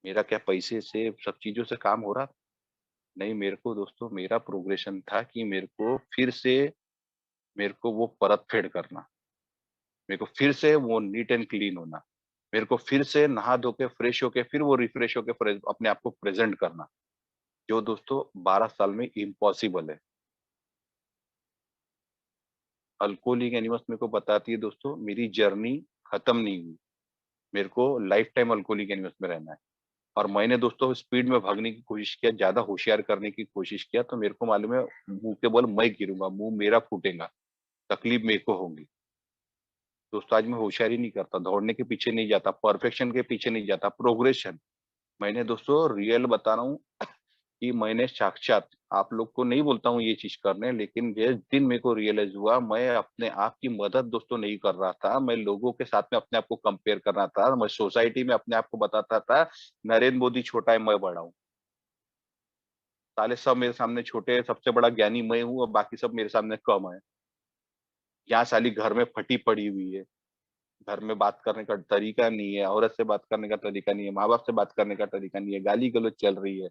मेरा क्या पैसे से सब चीज़ों से काम हो रहा था? नहीं, मेरे को दोस्तों मेरा प्रोग्रेशन था कि मेरे को वो परत फेड करना। मेरे को फिर से वो नीट एंड क्लीन होना। मेरे को फिर से नहा धो के फ्रेश होके फिर वो रिफ्रेश होके अपने आप को प्रेज़ेंट करना, जो दोस्तों 12 साल में इम्पॉसिबल है। अल्कोहलिक एनोनिमस मेरे को बताती है दोस्तों मेरी जर्नी खत्म नहीं हुई। मेरे को लाइफ टाइम अल्कोहलिक एनोनिमस में रहना है। और मैंने दोस्तों स्पीड में भागने की कोशिश किया, ज़्यादा होशियार करने की कोशिश किया तो मेरे को मालूम है मुँह के बल मैं गिरूँगा, मुँह मेरा फूटेगा, तकलीफ मेरे को होगी। दोस्तों आज मैं होशियारी नहीं करता, दौड़ने के पीछे नहीं जाता, परफेक्शन के पीछे नहीं जाता, प्रोग्रेशन। मैंने दोस्तों रियल बता रहा हूँ कि मैंने साक्षात आप लोग को नहीं बोलता हूँ ये चीज़ करने, लेकिन जिस दिन मेरे को रियलाइज़ हुआ मैं अपने आप की मदद दोस्तों नहीं कर रहा था। मैं लोगों के साथ में अपने आप को कंपेयर कर रहा था। मैं सोसाइटी में अपने आप को बताता था, नरेंद्र मोदी छोटा है, मैं बड़ा हूँ। साले सब मेरे सामने छोटे हैं, सबसे बड़ा ज्ञानी मैं हूँ और बाकी सब मेरे सामने कम है। यहाँ साली घर में फटी पड़ी हुई है। घर में बात करने का तरीका नहीं है, औरत से बात करने का तरीका नहीं है, माँ-बाप से बात करने का तरीका नहीं है, गाली-गलौज चल रही है।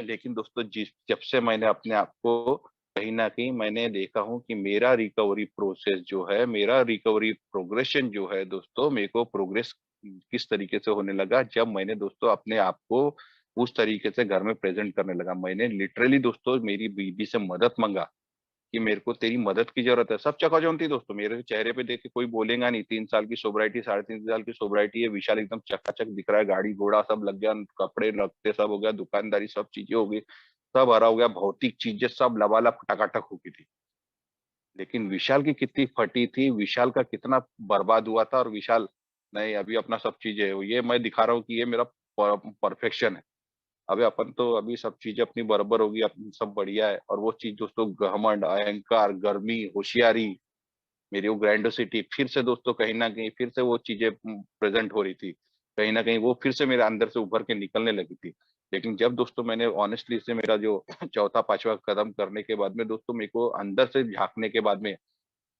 लेकिन दोस्तों जिस जब से मैंने अपने आप को कहीं न कहीं मैंने देखा हूँ कि मेरा रिकवरी प्रोसेस जो है, मेरा रिकवरी प्रोग्रेशन जो है दोस्तों, मेरे को प्रोग्रेस किस तरीके से होने लगा जब मैंने दोस्तों अपने आप को उस तरीके से घर में प्रेज़ेंट करने लगा। मैंने लिटरली दोस्तों मेरी बीवी से मदद माँगा कि मेरे को तेरी मदद की ज़रूरत है। सब चकाचौंध थी दोस्तों, मेरे चेहरे पे देख के कोई बोलेगा नहीं 3 साल की सोब्रिटी, साढ़े 3 साल की सोब्रिटी है, विशाल एकदम चकाचक दिख रहा है, गाड़ी-घोड़ा सब लग गया, कपड़े-लत्ते सब हो गया, दुकानदारी सब चीज़ें हो गई, सब हरा हो गया, भौतिक चीज़ें सब लबालब टकाटक हो गई थी। लेकिन विशाल की कितनी फटी थी, विशाल का कितना बर्बाद हुआ था और विशाल नहीं अभी अपना सब चीज़ें ये मैं दिखा रहा हूँ कि ये मेरा परफेक्शन है। अबे अपन तो अभी सब चीज़ें अपनी बराबर होगी, अप सब बढ़िया है और वो चीज़ दोस्तों घमंड, अहंकार, गर्मी, होशियारी, मेरी वो ग्रैंडियोसिटी फिर से दोस्तों कहीं न कहीं फिर से वो चीज़ें प्रेज़ेंट हो रही थी। कहीं न कहीं वो फिर से मेरे अंदर से उभर के निकलने लगी थी। लेकिन जब दोस्तों मैंने ऑनेस्टली से मेरा जो चौथा, 5वां कदम करने के बाद में दोस्तों मेरे को अंदर से झाँकने के बाद में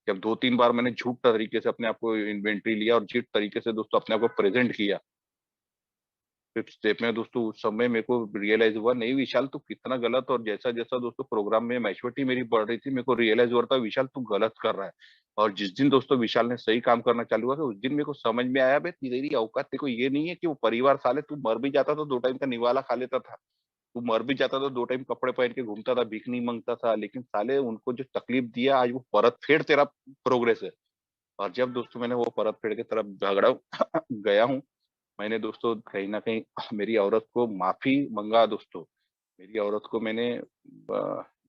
जब 2-3 बार मैंने झूठ तरीके से अपने आप को इन्वेंटरी लिया और जिस तरीके से दोस्तों अपने आप को प्रेज़ेंट किया 5th स्टेप में दोस्तों उस समय मेरे को रियलाइज़ हुआ नहीं विशाल तू कितना गलत और जैसा-जैसा दोस्तों प्रोग्राम में मैच्योरिटी मेरी बढ़ रही थी, मेरे को रियलाइज़ हो रहा था विशाल तू गलत कर रहा है। और जिस दिन दोस्तों विशाल ने सही काम करना चालू हुआ, उस दिन मेरे को समझ में आया बे तेरी औकात तेरे को ये नहीं है कि वो परिवार साले तू मर भी जाता तो 2 टाइम का निवाला खा लेता था। तू मर भी जाता तो 2 टाइम कपड़े पहन के घूमता था, भीख नहीं माँगता था, लेकिन साले उनको जो तकलीफ दिया आज वो परत फेड़ तेरा प्रोग्रेस है। और जब दोस्तों मैंने वो परत फेड़ के तरफ झगड़ा गया हूँ मैंने दोस्तों कहीं न कहीं मेरी औरत को माफ़ी मँगा दोस्तों। मेरी औरत को मैंने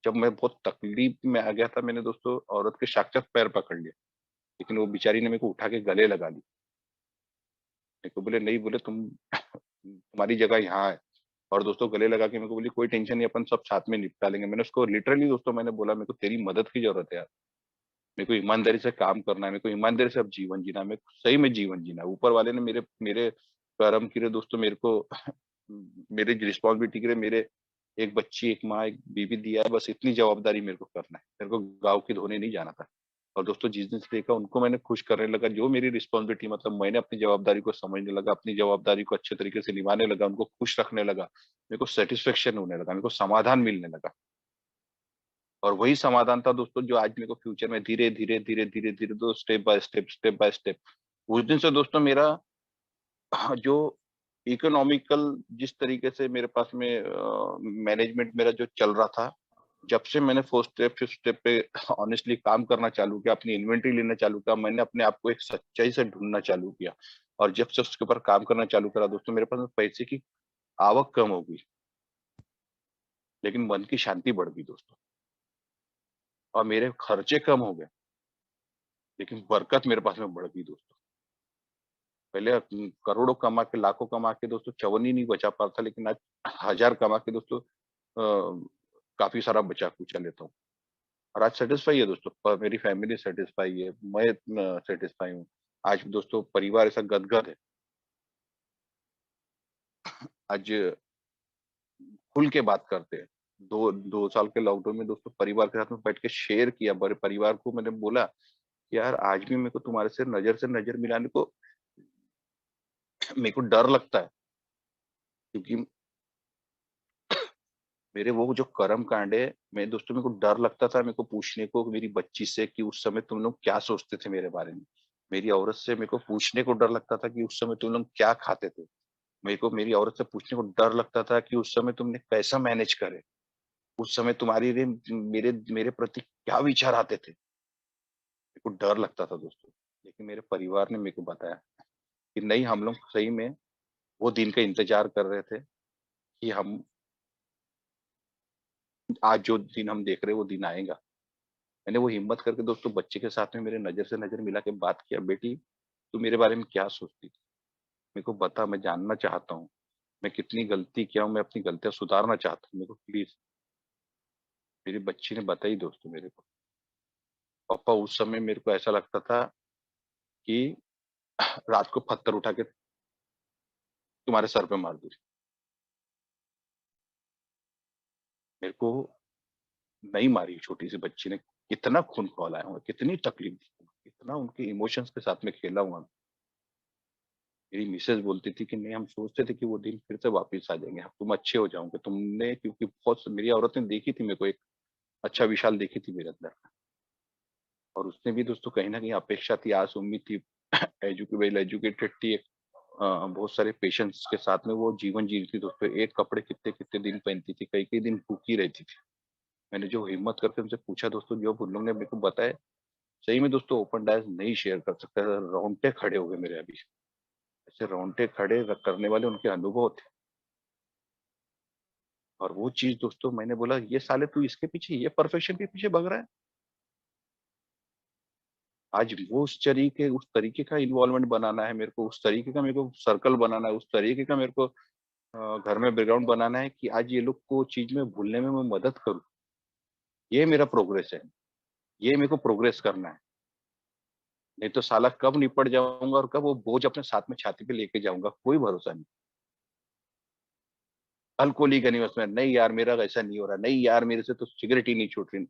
जब मैं बहुत तकलीफ़ में आ गया था मैंने दोस्तों औरत के साक्षात पैर पकड़ लिए। लेकिन वो बेचारी ने मेरे को उठा के गले लगा ली। मेरे को बोले नहीं बोले तुम्हारी जगह यहाँ है। और दोस्तों गले लगा के मेरे को बोली कोई टेंशन नहीं अपन सब साथ में निपटा लेंगे। मैंने उसको लिटरली दोस्तों मैंने बोला मेरे को तेरी मदद की ज़रूरत है यार। मेरे को ईमानदारी से काम करना है, मेरे को ईमानदारी से अब जीवन जीना है, मेरे को सही में जीवन जीना है। ऊपर वाले ने मेरे मेरे कर्म किए दोस्तों मेरे को मेरी रिस्पॉन्सिबिलिटी के लिए मेरे एक बच्ची, एक माँ, एक बीवी दिया है, बस इतनी जवाबदारी मेरे को करना है। मेरे को गाँव की धोने नहीं जाना था। और दोस्तों जिस दिन से देखा उनको मैंने खुश करने लगा, जो मेरी रिस्पॉन्सिबिलिटी मतलब मैंने अपनी जवाबदारी को समझने लगा, अपनी जवाबदारी को अच्छे तरीके से निभाने लगा, उनको खुश रखने लगा। मेरे को सैटिस्फैक्शन होने लगा, मेरे को समाधान मिलने लगा। और वही समाधान था दोस्तों जो आज मेरे को फ्यूचर में धीरे-धीरे, धीरे-धीरे, धीरे तो स्टेप बाय स्टेप उस दिन से दोस्तों मेरा जो इकोनॉमिकल जिस तरीके से मेरे पास में मैनेजमेंट मेरा जो चल रहा था, जब से मैंने 4th स्टेप, 5th स्टेप पे ऑनेस्टली काम करना चालू किया, अपनी इन्वेंटरी लेना चालू किया, मैंने अपने आप को एक सच्चाई से ढूँढना चालू किया। और जब से उसके ऊपर काम करना चालू करा दोस्तों मेरे पास में पैसे की आवक कम हो गई, लेकिन मन की शांति बढ़ गई दोस्तों और मेरे खर्चे कम हो गए, लेकिन बरकत मेरे पास में बढ़ गई दोस्तों। पहले करोड़ों कमा के, लाखों कमा के दोस्तों चवन ही नहीं बचा पाता था, लेकिन आज हज़ार कमा के दोस्तों काफ़ी सारा बचा-खुचा लेता हूँ। और आज सैटिस्फाई है दोस्तों मेरी फैमिली सैटिस्फाई है, मैं सैटिस्फाई हूँ। आज दोस्तों परिवार ऐसा गदगद है, आज खुल के बात करते हैं। 2 साल के लॉकडाउन में दोस्तों परिवार के साथ में बैठ के शेयर किया। बड़े परिवार को मैंने बोला, कि "यार आज भी मेरे को तुम्हारे से नज़र मिलाने को मेरे को डर लगता है।" क्योंकि मेरे वो जो कर्म कांड है, मैं दोस्तों मेरे को डर लगता था मेरे को पूछने को मेरी बच्ची से कि उस समय तुम लोग क्या सोचते थे मेरे बारे में? मेरी औरत से मेरे को पूछने को डर लगता था कि उस समय तुम लोग क्या खाते थे? मेरे को मेरी औरत से पूछने को डर लगता था कि उस समय तुमने कैसा मैनेज करे? उस समय तुम्हारी रे मेरे मेरे प्रति क्या विचार आते थे? मेरे को डर लगता था दोस्तों। लेकिन मेरे परिवार ने मेरे को बताया कि नहीं, हम लोग सही में वो दिन का इंतज़ार कर रहे थे कि हम आज जो दिन हम देख रहे हैं वो दिन आएगा। मैंने वो हिम्मत करके दोस्तों बच्चे के साथ में मेरे नज़र से नज़र मिला के बात किया, "बेटी, तू मेरे बारे में क्या सोचती थी? मेरे को बता, मैं जानना चाहता हूँ। मैं कितनी गलती किया हूँ, मैं अपनी गलतियाँ सुधारना चाहता हूँ। मेरे को प्लीज़।" मेरी बच्ची ने बताई दोस्तों मेरे को, "पापा, उस समय मेरे को ऐसा लगता था कि रात को पत्थर उठा के तुम्हारे सर पे मार दूँ।" मेरे को नहीं मारी छोटी-सी बच्ची ने, कितना खून खौलाया हूँ, कितनी तकलीफ दी हूँ, कितना उनके इमोशंस के साथ में खेला हूँ। मेरी मिसेज़ बोलती थी कि नहीं, हम सोचते थे कि वो दिन फिर से वापस आ जाएँगे, अब तुम अच्छे हो जाओगे। तुमने क्योंकि बहुत मेरी औरत ने देखी थी मेरे को, एक अच्छा विशाल देखी थी मेरे अंदर और उसने भी दोस्तों कहीं न कहीं अपेक्षा थी, आस उम्मीद थी वेल एजुकेटेड थी, बहुत सारे पेशेंट्स के साथ में वो जीवन जी रही थी दोस्तों। एक कपड़े कितने-कितने दिन पहनती थी, कई-कई दिन भूखी रहती थी। मैंने जो हिम्मत करके उनसे पूछा दोस्तों, जब उन लोगों ने मेरे को बताया, सही में दोस्तों ओपन डायज़ नहीं शेयर कर सकता, रोंगटे खड़े हो गए मेरे अभी। ऐसे रोंगटे खड़े करने वाले उनके अनुभव थे। और वो चीज़ दोस्तों मैंने बोला, ये साले तू इसके पीछे, ये परफेक्शन के पीछे भाग रहा है। आज वो उस तरीके का इन्वॉल्वमेंट बनाना है मेरे को, उस तरीके का मेरे को सर्कल बनाना है, उस तरीके का मेरे को घर में बैकग्राउंड बनाना है कि आज ये लोग को चीज़ में भूलने में मैं मदद करूँ। ये मेरा प्रोग्रेस है। ये मेरे को प्रोग्रेस करना है। नहीं तो साला कब निपट जाऊँगा और कब वो बोझ अपने साथ में छाती पे लेके जाऊँगा, कोई भरोसा नहीं। अल्कोहल ही गनी उसमें, नहीं यार मेरा ऐसा नहीं हो रहा, नहीं यार मेरे से तो सिगरेट ही नहीं छूट रही,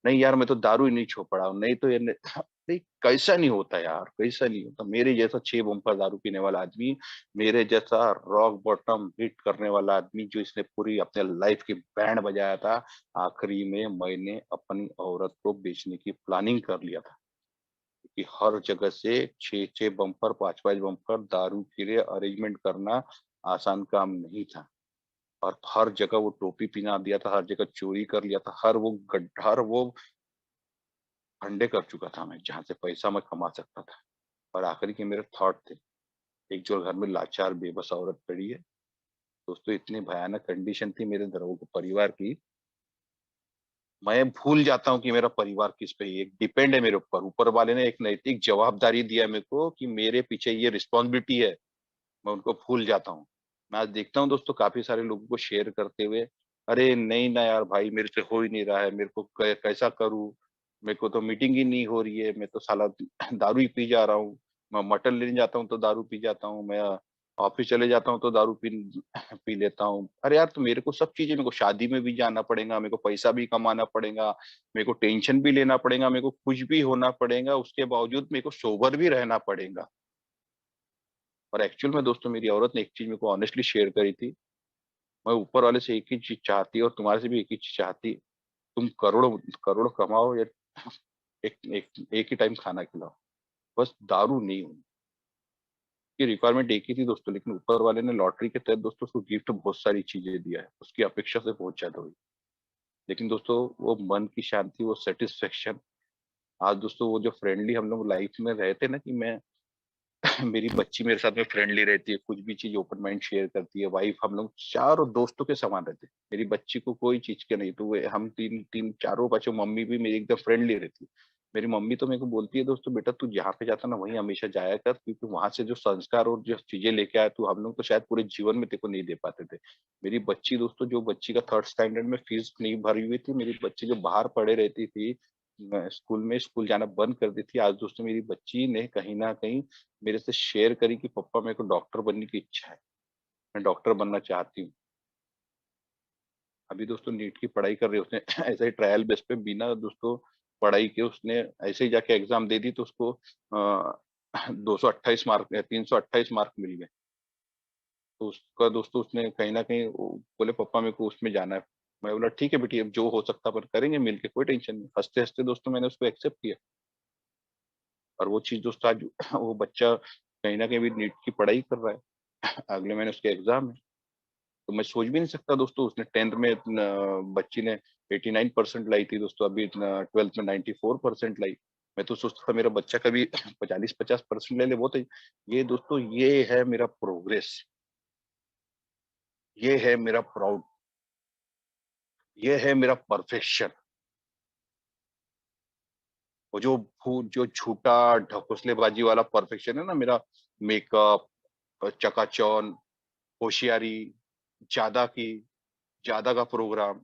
नहीं यार मैं तो दारू ही नहीं छोड़ पड़ा हूँ, नहीं तो ये नहीं, कैसा नहीं होता यार, कैसा नहीं होता। मेरे जैसा 6 बम्पर दारू पीने वाला आदमी, मेरे जैसा रॉक बॉटम हिट करने वाला आदमी जो इसने पूरी अपने लाइफ की बैंड बजाया था, आखिरी में मैंने अपनी औरत को बेचने की प्लानिंग कर लिया था। कि हर जगह से 6-6 बम्पर, 5-5 बम्पर दारू के लिए अरेंजमेंट करना आसान काम नहीं था। और हर जगह वो टोपी पहना दिया था, हर जगह चोरी कर लिया था, हर वो फंडे कर चुका था मैं, जहाँ से पैसा मैं कमा सकता था। और आखिरी के मेरे थॉट थे, एक जो घर में लाचार बेबस औरत पड़ी है, दोस्तों इतनी भयानक कंडीशन थी मेरे परिवार की, मैं भूल जाता हूँ कि मेरा परिवार किस पे है, एक डिपेंड है मेरे ऊपर। ऊपर वाले ने एक नैतिक जवाबदारी दिया मेरे को कि मेरे पीछे ये रिस्पॉन्सिबिलिटी है, मैं उनको भूल जाता हूँ। मैं आज देखता हूँ दोस्तों काफ़ी सारे लोगों को शेयर करते हुए, "अरे! नहीं ना यार भाई, मेरे से हो ही नहीं रहा है, मेरे को कै कैसा करूँ? मेरे को तो मीटिंग ही नहीं हो रही है, मैं तो साला दारू ही पी जा रहा हूँ। मैं मटन लेने जाता हूँ तो दारू पी जाता हूँ, मैं ऑफ़िस चले जाता हूँ तो दारू पी लेता हूँ। अरे यार! तो मेरे को सब चीज़ें, मेरे को शादी में भी जाना पड़ेगा, मेरे को पैसा भी कमाना पड़ेगा, मेरे को टेंशन भी लेना पड़ेगा, मेरे को खुश भी होना पड़ेगा, उसके बावजूद मेरे को सोबर भी रहना पड़ेगा।" और एक्चुअल में दोस्तों मेरी औरत ने एक चीज़ मेरे को ऑनेस्टली शेयर करी थी, मैं ऊपर वाले से एक ही चीज़ चाहती और तुम्हारे से भी एक ही चीज़ चाहती, तुम करोड़ों करोड़ कमाओ या एक एक एक ही टाइम खाना खिलाओ, बस दारू नहीं होनी। उसकी रिक्वायरमेंट एक ही थी दोस्तों, लेकिन ऊपर वाले ने लॉटरी के तहत दोस्तों उसको गिफ्ट बहुत सारी चीज़ें दिया है, उसकी अपेक्षा से बहुत ज़्यादा हुई। लेकिन दोस्तों वो मन की शांति, वो सैटिस्फैक्शन, आज दोस्तों वो जो फ्रेंडली हम लोग लाइफ में रहे थे ना कि मैं मेरी बच्ची मेरे साथ में फ्रेंडली रहती है, कुछ भी चीज़ ओपन माइंड शेयर करती है, वाइफ, हम लोग चारों दोस्तों के समान रहते हैं। मेरी बच्ची को कोई चीज़ के नहीं, तो वे हम 3 चारों पाँचों, मम्मी भी मेरी एकदम फ्रेंडली रहती है। मेरी मम्मी तो मेरे को बोलती है, दोस्तों बेटा तू जहाँ पे जाता ना वहीं हमेशा जाया कर, क्योंकि वहाँ से जो संस्कार और जो चीज़ें लेके आया तू, हम लोग तो शायद पूरे जीवन में तेरे को नहीं दे पाते थे। मेरी बच्ची दोस्तों, जो बच्ची का 3rd स्टैंडर्ड में फीस नहीं भरी हुई थी, मेरी बच्ची जो बाहर पढ़े रहती थी, स्कूल जाना बंद कर दी थी। आज दोस्तों मेरी बच्ची ने कहीं न कहीं मेरे से शेयर करी कि पापा मेरे को डॉक्टर बनने की इच्छा है, मैं डॉक्टर बनना चाहती हूँ। अभी दोस्तों नीट की पढ़ाई कर रही है उसने ऐसे ही ट्रायल बेस पे बिना दोस्तों पढ़ाई के उसने ऐसे ही जाके एग्ज़ाम दे दी तो उसको 228 मार्क 328 मार्क मिल गए। तो उसका दोस्तों उसने कहीं न कहीं वो बोले पापा मेरे को उसमें जाना है। मैं बोला ठीक है बेटी अब जो हो सकता है अपन करेंगे मिलके कोई टेंशन नहीं। हँसते-हँसते दोस्तों मैंने उसको एक्सेप्ट किया और वो चीज़ दोस्तों आज वो बच्चा कहीं न कहीं अभी नीट की पढ़ाई कर रहा है। अगले महीने उसके एग्ज़ाम है। तो मैं सोच भी नहीं सकता दोस्तों उसने 10th में बच्ची ने 89% लाई थी दोस्तों अभी 12th में 94% लाई। मैं तो सोचता था मेरा बच्चा कभी 40-50% ले ले वो तो ये दोस्तों ये है मेरा प्रोग्रेस, ये है मेरा प्राउड, ये है मेरा परफेक्शन। वो जो झूठा ढकोसलेबाजी वाला परफेक्शन है ना मेरा मेकअप चकाचौंध, होशियारी, ज़्यादा की ज़्यादा का प्रोग्राम,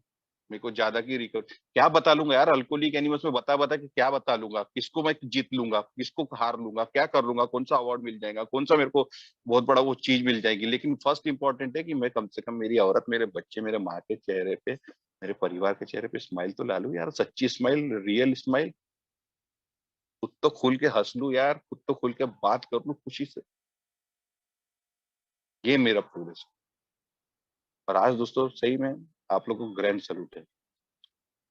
मेरे को ज़्यादा की रिक क्या बता लूँगा यार अल्कोहलिक एनिमल्स में बता-बता के क्या बता लूँगा? किसको मैं जीत लूँगा? किसको हार लूँगा? क्या कर लूँगा? कौन-सा अवार्ड मिल जाएगा? कौन-सा मेरे को बहुत बड़ा वो चीज़ मिल जाएगी? लेकिन फर्स्ट इम्पोर्टेंट है कि मैं कम से कम मेरी औरत, मेरे बच्चे, मेरे माँ के चेहरे पे, मेरे परिवार के चेहरे पे स्माइल तो ला लूँ यार, सच्ची स्माइल, रियल स्माइल। खुद तो खुल के हँस लूँ यार, खुद तो खुल के बात कर लूँ खुशी से। ये मेरा प्रोग्रेस है। और आज दोस्तों सही में आप लोगों को ग्रैंड सैल्यूट है।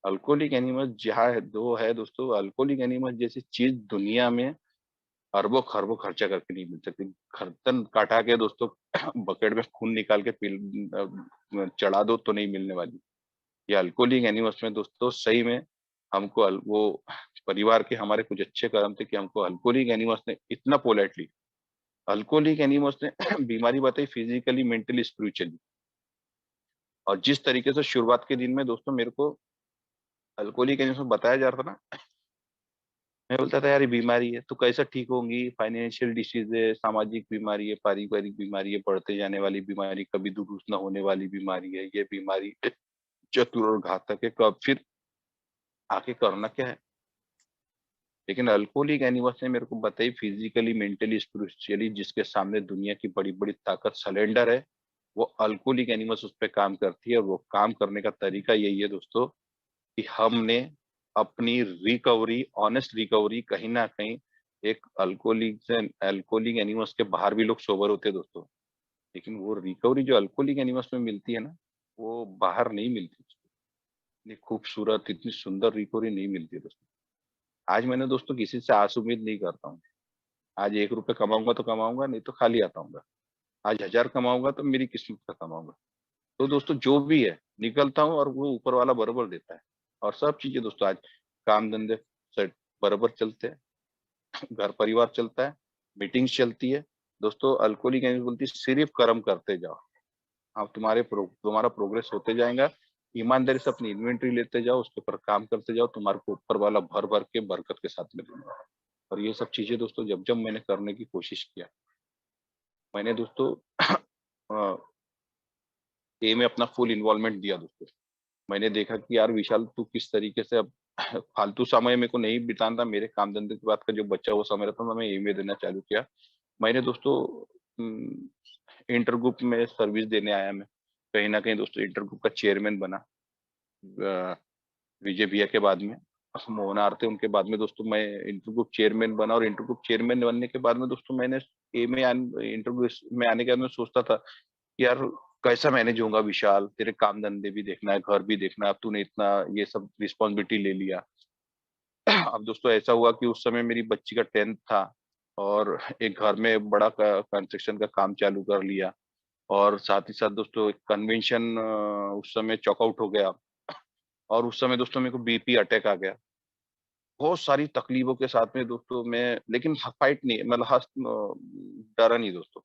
अल्कोहलिक एनिमल जहाँ है दो है दोस्तों अल्कोहलिक एनिमल जैसी चीज़ दुनिया में अरबों-खरबों खर्चा करके नहीं मिल सकती। गर्दन काटा के दोस्तों बकेट में खून निकाल के चढ़ा दो तो नहीं मिलने वाली। ये अल्कोहलिक एनिमल्स में दोस्तों सही में हमको वो परिवार के हमारे कुछ अच्छे कर्म थे कि हमको अल्कोहलिक एनिमल्स ने इतना पोलाइटली अल्कोहलिक एनिमल्स ने बीमारी बताई फिजिकली, मेंटली, स्पिरिचुअली और जिस तरीके से शुरुआत के दिन में दोस्तों मेरे को अल्कोहलिक एनिमल्स में बताया जा रहा था ना मैं बोलता था यार ये बीमारी है, तो कैसे ठीक होंगी? फाइनेंशियल डिसीज़ है, सामाजिक बीमारी है, पारिवारिक बीमारी है, बढ़ते जाने वाली बीमारी, कभी दुरुस्त ना होने वाली बीमारी है, ये बीमारी चतुर और घातक है, कब फिर आगे करना क्या है? लेकिन अल्कोहलिक एनिमल्स ने मेरे को बताई फिज़िकली, मेंटली, स्पिरिचुअली जिसके सामने दुनिया की बड़ी-बड़ी ताकत सरेंडर है, वो अल्कोहलिक एनिमल्स उस पे काम करती है और वो काम करने का तरीका यही है दोस्तों कि हमने अपनी रिकवरी, ऑनेस्ट रिकवरी कहीं न कहीं एक अल्कोहलिक एनिमल्स के बाहर भी लोग सोबर होते हैं दोस्तों। लेकिन वो रिकवरी जो अल्कोहलिक एनिमल्स में मिलती है ना, वो बाहर नहीं मिलती। इतनी खूबसूरत, इतनी सुंदर रिकवरी नहीं मिलती है दोस्तों। आज मैंने दोस्तों किसी से आस उम्मीद नहीं करता हूँ। आज ₹1 कमाऊँगा तो कमाऊँगा, नहीं तो खाली आता हूँगा। आज 1000 कमाऊँगा तो मेरी किस्मत का कमाऊँगा। तो दोस्तों जो भी है, निकलता हूँ और वो ऊपर वाला बराबर देता है। और सब चीज़ें दोस्तों आज काम-धंधे सेट बराबर चलते हैं, घर परिवार चलता है, मीटिंग्स चलती है। दोस्तों अल्कोहलिक एनिमल बोलती है सिर्फ़ कर्म करते जाओ। आप तुम्हारा प्रोग्रेस होते जाएगा। ईमानदारी से अपनी इन्वेंटरी लेते जाओ, उसके ऊपर काम करते जाओ, तुम्हारे को ऊपर वाला भर-भर के बरकत के साथ में दूँगा। और ये सब चीज़ें दोस्तों जब-जब मैंने करने की कोशिश किया, मैंने दोस्तों अ, ए में अपना फुल इन्वॉल्वमेंट दिया दोस्तों। मैंने देखा कि यार विशाल तू किस तरीके से अब फालतू समय मेरे को नहीं बिताना था, मेरे काम धंधे के बाद का जो बचा हुआ समय रहता था मैं ए में देना चालू किया। मैंने दोस्तों उम, इंटर ग्रुप में सर्विस देने आया मैं। कहीं न कहीं दोस्तों इंटर ग्रुप का चेयरमैन बना। विजय भैया के बाद में मोहनार थे उनके बाद में दोस्तों मैं इंटर ग्रुप चेयरमैन बना और इंटर ग्रुप चेयरमैन बनने के बाद में दोस्तों मैंने ए में इंटर ग्रुप में आने के बाद में सोचता था कि यार कैसा मैनेज होगा विशाल, तेरे काम धंधे भी देखना है, घर भी देखना है, अब तूने इतना ये सब रिस्पॉन्सिबिलिटी ले लिया। अब दोस्तों ऐसा हुआ कि उस समय मेरी बच्ची का 10th था और एक घर में बड़ा कंस्ट्रक्शन का काम चालू कर लिया और साथ ही साथ दोस्तों एक कन्वेंशन उस समय चॉक आउट हो गया और उस समय दोस्तों मेरे को बीपी अटैक आ गया। बहुत सारी तकलीफों के साथ में दोस्तों मैं लेकिन फाइट नहीं मतलब डरा नहीं दोस्तों,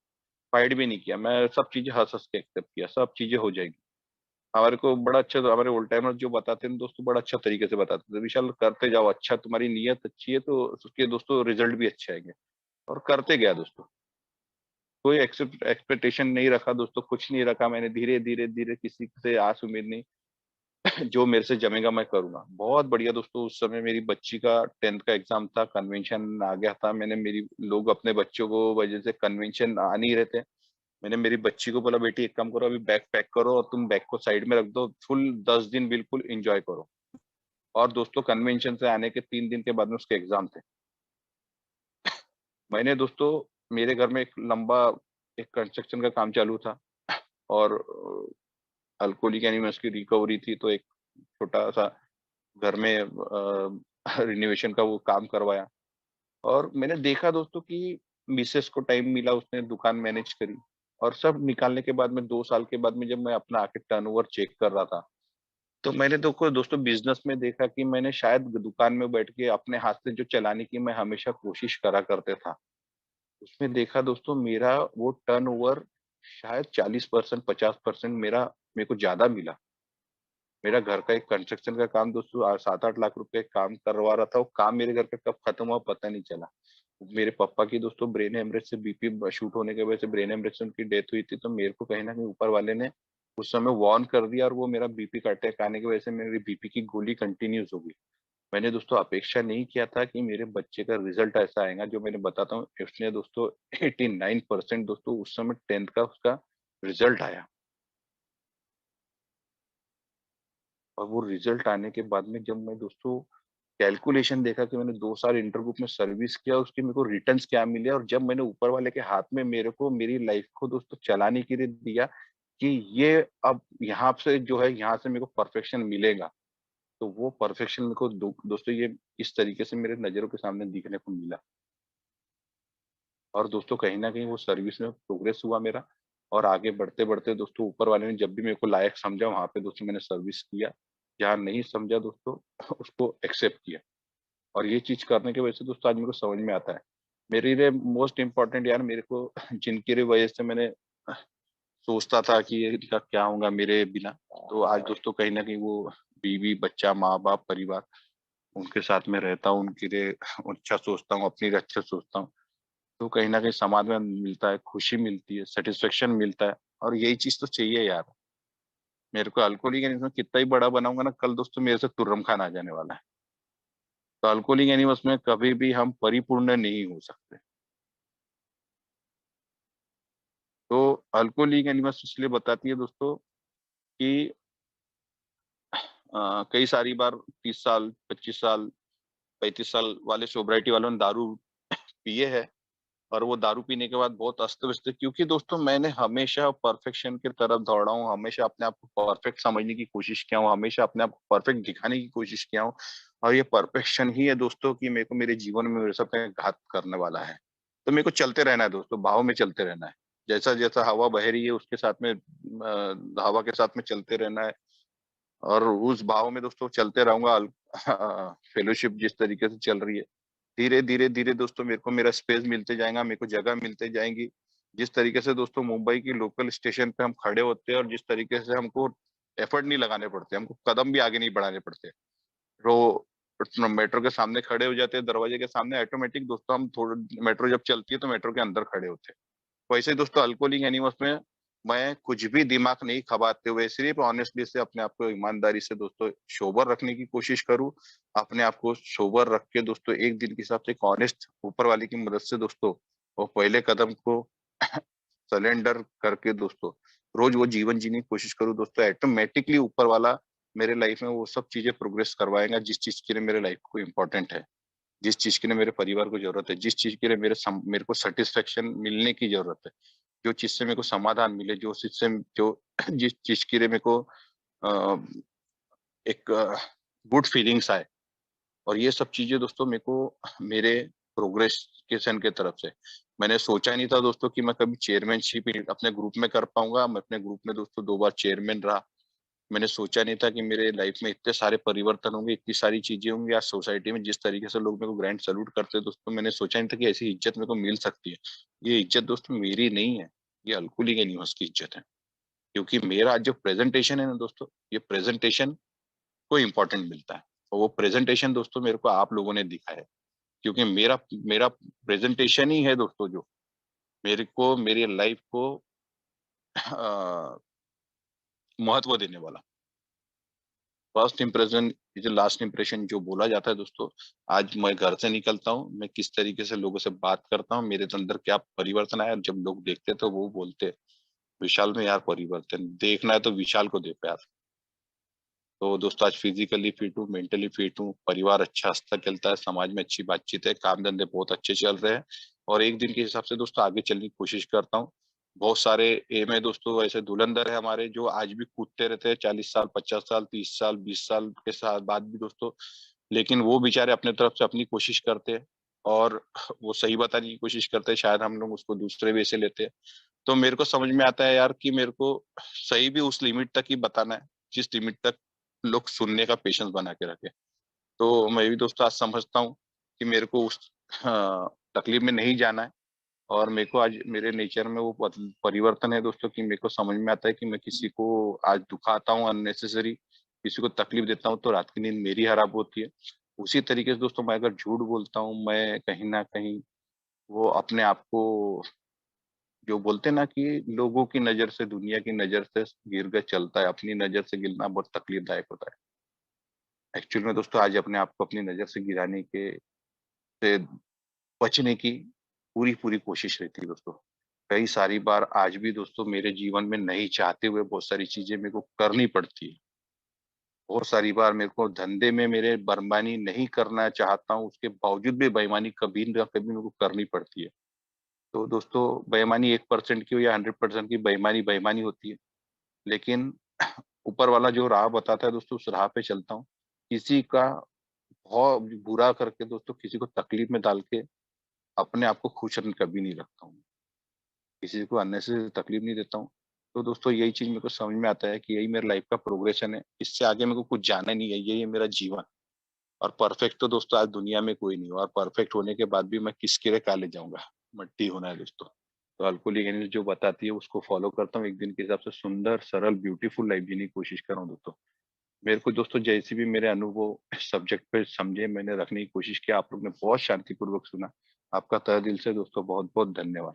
फाइट भी नहीं किया। मैं सब चीज़ें हँस-हँस के एक्सेप्ट किया, सब चीज़ें हो जाएगी। हमारे को बड़ा अच्छा हमारे ओल्ड टाइमर जो बताते हैं दोस्तों बड़ा अच्छा तरीके से बताते थे, विशाल करते जाओ अच्छा तुम्हारी नीयत अच्छी है तो उसके दोस्तों रिजल्ट भी अच्छे आएँगे और करते गया दोस्तों। कोई एक्सपेक्टेशन नहीं रखा दोस्तों, कुछ नहीं रखा मैंने धीरे-धीरे किसी से आस उम्मीद नहीं, जो मेरे से जमेगा मैं करूँगा। बहुत बढ़िया दोस्तों उस समय मेरी बच्ची का 10th का एग्ज़ाम था, कन्वेंशन आ गया था, मैंने मेरी लोग अपने बच्चों को वजह से कन्वेंशन आ नहीं रहे थे। मैंने मेरी बच्ची को बोला, बेटी एक काम करो, अभी बैग पैक करो और तुम बैग को साइड में रख दो, फुल 10 दिन बिल्कुल एंजॉय करो। और दोस्तों कन्वेंशन से आने के 3 दिन के बाद में उसके एग्ज़ाम थे। मैंने दोस्तों मेरे घर में एक लंबा एक कंस्ट्रक्शन का काम चालू था और अल्कोहलिक एनिमल्स की रिकवरी थी, तो एक छोटा-सा घर में रिनोवेशन का वो काम करवाया। और मैंने देखा दोस्तों कि मिसेज़ को टाइम मिला, उसने दुकान मैनेज करी और सब निकालने के बाद में 2 साल के बाद में जब मैं अपना आके टर्नओवर चेक कर रहा था, तो मैंने देखो दोस्तों बिज़नेस में देखा कि मैंने शायद दुकान में बैठ के अपने हाथ से जो चलाने की मैं हमेशा कोशिश करा करता था। उसमें देखा दोस्तों मेरा वो टर्नओवर शायद 40% 50% मेरे को ज़्यादा मिला। मेरा घर का एक कंस्ट्रक्शन का काम दोस्तों 7-8 लाख रुपए काम करवा रहा था, वो काम मेरे घर का कब खत्म हुआ पता नहीं चला। मेरे पापा की दोस्तों ब्रेन हेमरेज से बीपी शूट होने की वजह से ब्रेन हेमरेज से उनकी डेथ हुई थी, तो मेरे को कहीं न कहीं ऊपर वाले ने उस समय वार्न कर दिया और वो मेरा बीपी का अटैक आने की वजह से मेरी बीपी की गोली कंटिन्यूअस हो गई। मैंने दोस्तों अपेक्षा नहीं किया था कि मेरे बच्चे का रिज़ल्ट ऐसा आएगा, जो मैंने बताता हूँ उसने दोस्तों 89% दोस्तों उस समय 10th का उसका रिज़ल्ट आया। और वो रिज़ल्ट आने के बाद में जब मैं दोस्तों कैलकुलेशन देखा कि मैंने 2 साल इंटर ग्रुप में सर्विस किया, उसके मेरे को रिटर्न्स क्या मिले और जब मैंने ऊपर वाले के हाथ में मेरे को मेरी लाइफ़ को दोस्तों चलाने के लिए दिया कि ये अब यहाँ से जो है, यहाँ से मेरे को परफेक्शन मिलेगा। तो वो परफेक्शन मेरे को दोस्तों ये इस तरीके से मेरे नज़रों के सामने दिखने को मिला। और दोस्तों कहीं न कहीं वो सर्विस में प्रोग्रेस हुआ मेरा और आगे बढ़ते-बढ़ते दोस्तों ऊपर वाले ने जब भी मेरे को लायक समझा, वहाँ पे दोस्तों मैंने सर्विस किया। जहाँ नहीं समझा दोस्तों उसको एक्सेप्ट किया। और ये चीज़ करने की वजह से दोस्तों आज मेरे को समझ में आता है। मेरे लिए मोस्ट इम्पोर्टेंट यार मेरे को जिनकी वजह से मैंने सोचता था कि ये इनका क्या होगा मेरे बिना, तो आज दोस्तों कहीं न कहीं वो बीवी, बच्चा, माँ-बाप, परिवार उनके साथ में रहता हूँ, उनके लिए अच्छा सोचता हूँ, अपनी लिए अच्छा सोचता हूँ। तो कहीं न कहीं समाधान मिलता है, खुशी मिलती है, सैटिस्फैक्शन मिलता है और यही चीज़ तो चाहिए यार। मेरे को अल्कोहलिक एनिमल कितना ही बड़ा बनाऊँगा ना, कल दोस्तों मेरे से तुर्रम खान आ जाने वाला है। तो अल्कोहलिक एनिमल्स में कभी भी हम परिपूर्ण नहीं हो सकते। तो अल्कोहलिक एनिमल्स इसलिए बताती है दोस्तों कि कई सारी बार 30 साल, 25 साल, 35 साल वाले सोब्राइटी वालों ने दारू पिए है और वो दारू पीने के बाद बहुत अस्त-व्यस्त है, क्योंकि दोस्तों मैंने हमेशा परफेक्शन की तरफ दौड़ा हूँ, हमेशा अपने आप को परफेक्ट समझने की कोशिश किया हूँ, हमेशा अपने आप को परफेक्ट दिखाने की कोशिश किया हूँ और ये परफेक्शन ही है दोस्तों कि मेरे को मेरे जीवन में मेरे साथ में घात करने वाला है। तो मेरे को चलते रहना है दोस्तों, बहाव में चलते रहना है। जैसा-जैसा हवा बह रही है उसके साथ में हवा के साथ में चलते रहना है और उस बहाव में दोस्तों चलते रहूँगा। फेलोशिप जिस तरीके से चल रही है, धीरे-धीरे दोस्तों मेरे को मेरा स्पेस मिलते जाएगा, मेरे को जगह मिलते जाएँगी। जिस तरीके से दोस्तों मुंबई की लोकल स्टेशन पे हम खड़े होते हैं और जिस तरीके से हमको एफर्ट नहीं लगाने पड़ते, हमको कदम भी आगे नहीं बढ़ाने पड़ते। तो मेट्रो के सामने खड़े हो जाते हैं, दरवाजे के सामने ऑटोमेटिक दोस्तों हम थोड़ा मेट्रो जब चलती है तो मेट्रो के अंदर खड़े होते हैं। वैसे ही दोस्तों अल्कोहलिक एनिमल्स में मैं कुछ भी दिमाग नहीं खपाते हुए सिर्फ ऑनेस्टली से अपने आप को ईमानदारी से दोस्तों सोबर रखने की कोशिश करूँ। अपने आप को सोबर रख के दोस्तों एक दिन के हिसाब से एक ऑनेस्ट ऊपर वाले की मदद से दोस्तों वो पहले कदम को सरेंडर करके दोस्तों रोज वो जीवन जीने की कोशिश करूँ दोस्तों, ऑटोमेटिकली ऊपर वाला मेरे लाइफ में वो सब चीज़ें प्रोग्रेस करवाएगा जिस चीज़ के लिए मेरे लाइफ को इम्पोर्टेंट है। जिस चीज़ के लिए मेरे परिवार को ज़रूरत है, जिस चीज़ के लिए मेरे को सैटिस्फैक्शन मिलने की ज़रूरत है, जो चीज़ से मेरे को समाधान मिले, जो चीज़ से जो जिस चीज़ के लिए मेरे को अ, एक गुड फीलिंग्स आए और ये सब चीज़ें दोस्तों मेरे को मेरे प्रोग्रेसेशन की तरफ से। मैंने सोचा नहीं था दोस्तों कि मैं कभी चेयरमैनशिप अपने ग्रुप में कर पाऊँगा। मैं अपने ग्रुप में दोस्तों 2 बार चेयरमैन रहा। मैंने सोचा नहीं था कि मेरे लाइफ में इतने सारे परिवर्तन होंगे, इतनी सारी चीज़ें होंगी। आज सोसाइटी में जिस तरीके से लोग मेरे को ग्रैंड सैल्यूट करते हैं दोस्तों, मैंने सोचा नहीं था कि ऐसी इज़्ज़त मेरे को मिल सकती है। ये इज़्ज़त दोस्तों मेरी नहीं है, ये अल्कोहलिक एनिमल्स की इज़्ज़त है। क्योंकि मेरा आज जो प्रेज़ेंटेशन है ना दोस्तों, ये प्रेज़ेंटेशन को इम्पोर्टेंट मिलता है और वो प्रेज़ेंटेशन दोस्तों मेरे को आप लोगों ने दिखा है। क्योंकि मेरा मेरा प्रेज़ेंटेशन ही है दोस्तों जो मेरे को मेरी लाइफ को महत्व देने वाला। First impression is the last impression जो बोला जाता है दोस्तों, आज मैं घर से निकलता हूँ, मैं किस तरीके से लोगों से बात करता हूँ, मेरे अंदर क्या परिवर्तन आया, जब लोग देखते हैं तो वो बोलते हैं विशाल में यार परिवर्तन देखना है तो विशाल को देखो यार। तो दोस्तों आज फिजिकली फिट हूँ, मेंटली फिट हूँ, परिवार अच्छा हँसता-खेलता है, समाज में अच्छी बातचीत है, काम-धंधे बहुत अच्छे चल रहे हैं और एक दिन के हिसाब से दोस्तों आगे चलने की कोशिश करता हूँ। बहुत सारे एम है दोस्तों, ऐसे धुरंधर है हमारे जो आज भी कूदते रहते हैं 40 साल, 50 साल, 30 साल, 20 साल के साथ बाद भी दोस्तों, लेकिन वो बेचारे अपने तरफ से अपनी कोशिश करते हैं और वो सही बताने की कोशिश करते हैं, शायद हम लोग उसको दूसरे वे से लेते हैं। तो मेरे को समझ में आता है यार कि मेरे को सही भी उस लिमिट तक ही बताना है, जिस लिमिट तक लोग सुनने का पेशेंस बना के रखें। तो मैं भी दोस्तों आज समझता हूँ कि मेरे को उस तकलीफ में नहीं जाना है और मेरे को आज मेरे नेचर में वो परिवर्तन है दोस्तों कि मेरे को समझ में आता है कि मैं किसी को आज दुखाता हूँ अननेसेसरी, किसी को तकलीफ देता हूँ तो रात की नींद मेरी खराब होती है। उसी तरीके से दोस्तों मैं अगर झूठ बोलता हूँ, मैं कहीं न कहीं वो अपने आप को जो बोलते हैं ना कि लोगों की नज़र से, दुनिया की नज़र से गिर के चलता है, अपनी नज़र से गिरना बहुत तकलीफदायक होता है। एक्चुअल में दोस्तों आज अपने आप को अपनी नज़र से गिराने के से बचने की पूरी-पूरी कोशिश रहती है दोस्तों। कई सारी बार आज भी दोस्तों मेरे जीवन में नहीं चाहते हुए बहुत सारी चीज़ें मेरे को करनी पड़ती है। बहुत सारी बार मेरे को धंधे में मेरे बेईमानी नहीं करना चाहता हूँ, उसके बावजूद भी बेईमानी कभी न कभी मेरे को करनी पड़ती है। तो दोस्तों बेईमानी 1% की हो या 100% की बेईमानी, बेईमानी होती है। लेकिन ऊपर वाला जो राह बताता है दोस्तों उस राह पे चलता हूँ। किसी का बहुत बुरा करके दोस्तों किसी को तकलीफ में डाल के अपने आप को खुश कभी नहीं रखता हूँ। किसी को अननेसेसरी तकलीफ नहीं देता हूँ। तो दोस्तों यही चीज़ मेरे को समझ में आता है कि यही मेरी लाइफ़ का प्रोग्रेशन है। इससे आगे मेरे को कुछ जाना नहीं है, यही है मेरा जीवन। और परफेक्ट तो दोस्तों आज दुनिया में कोई नहीं है और परफेक्ट होने के बाद भी मैं किसके लिए काले जाऊँगा? मट्टी होना है दोस्तों। तो अल्कोहलिक एनर्जी जो बताती है उसको फ़ॉलो करता हूँ। एक दिन के हिसाब से सुंदर, सरल, ब्यूटीफुल लाइफ़ जीने की कोशिश कर रहा हूँ दोस्तों। मेरे को दोस्तों जैसे भी मेरे अनुभव सब्जेक्ट पे समझे मैंने रखने की कोशिश की, आप लोग ने बहुत शांतिपूर्वक सुना। आपका तहे दिल से दोस्तों बहुत-बहुत धन्यवाद।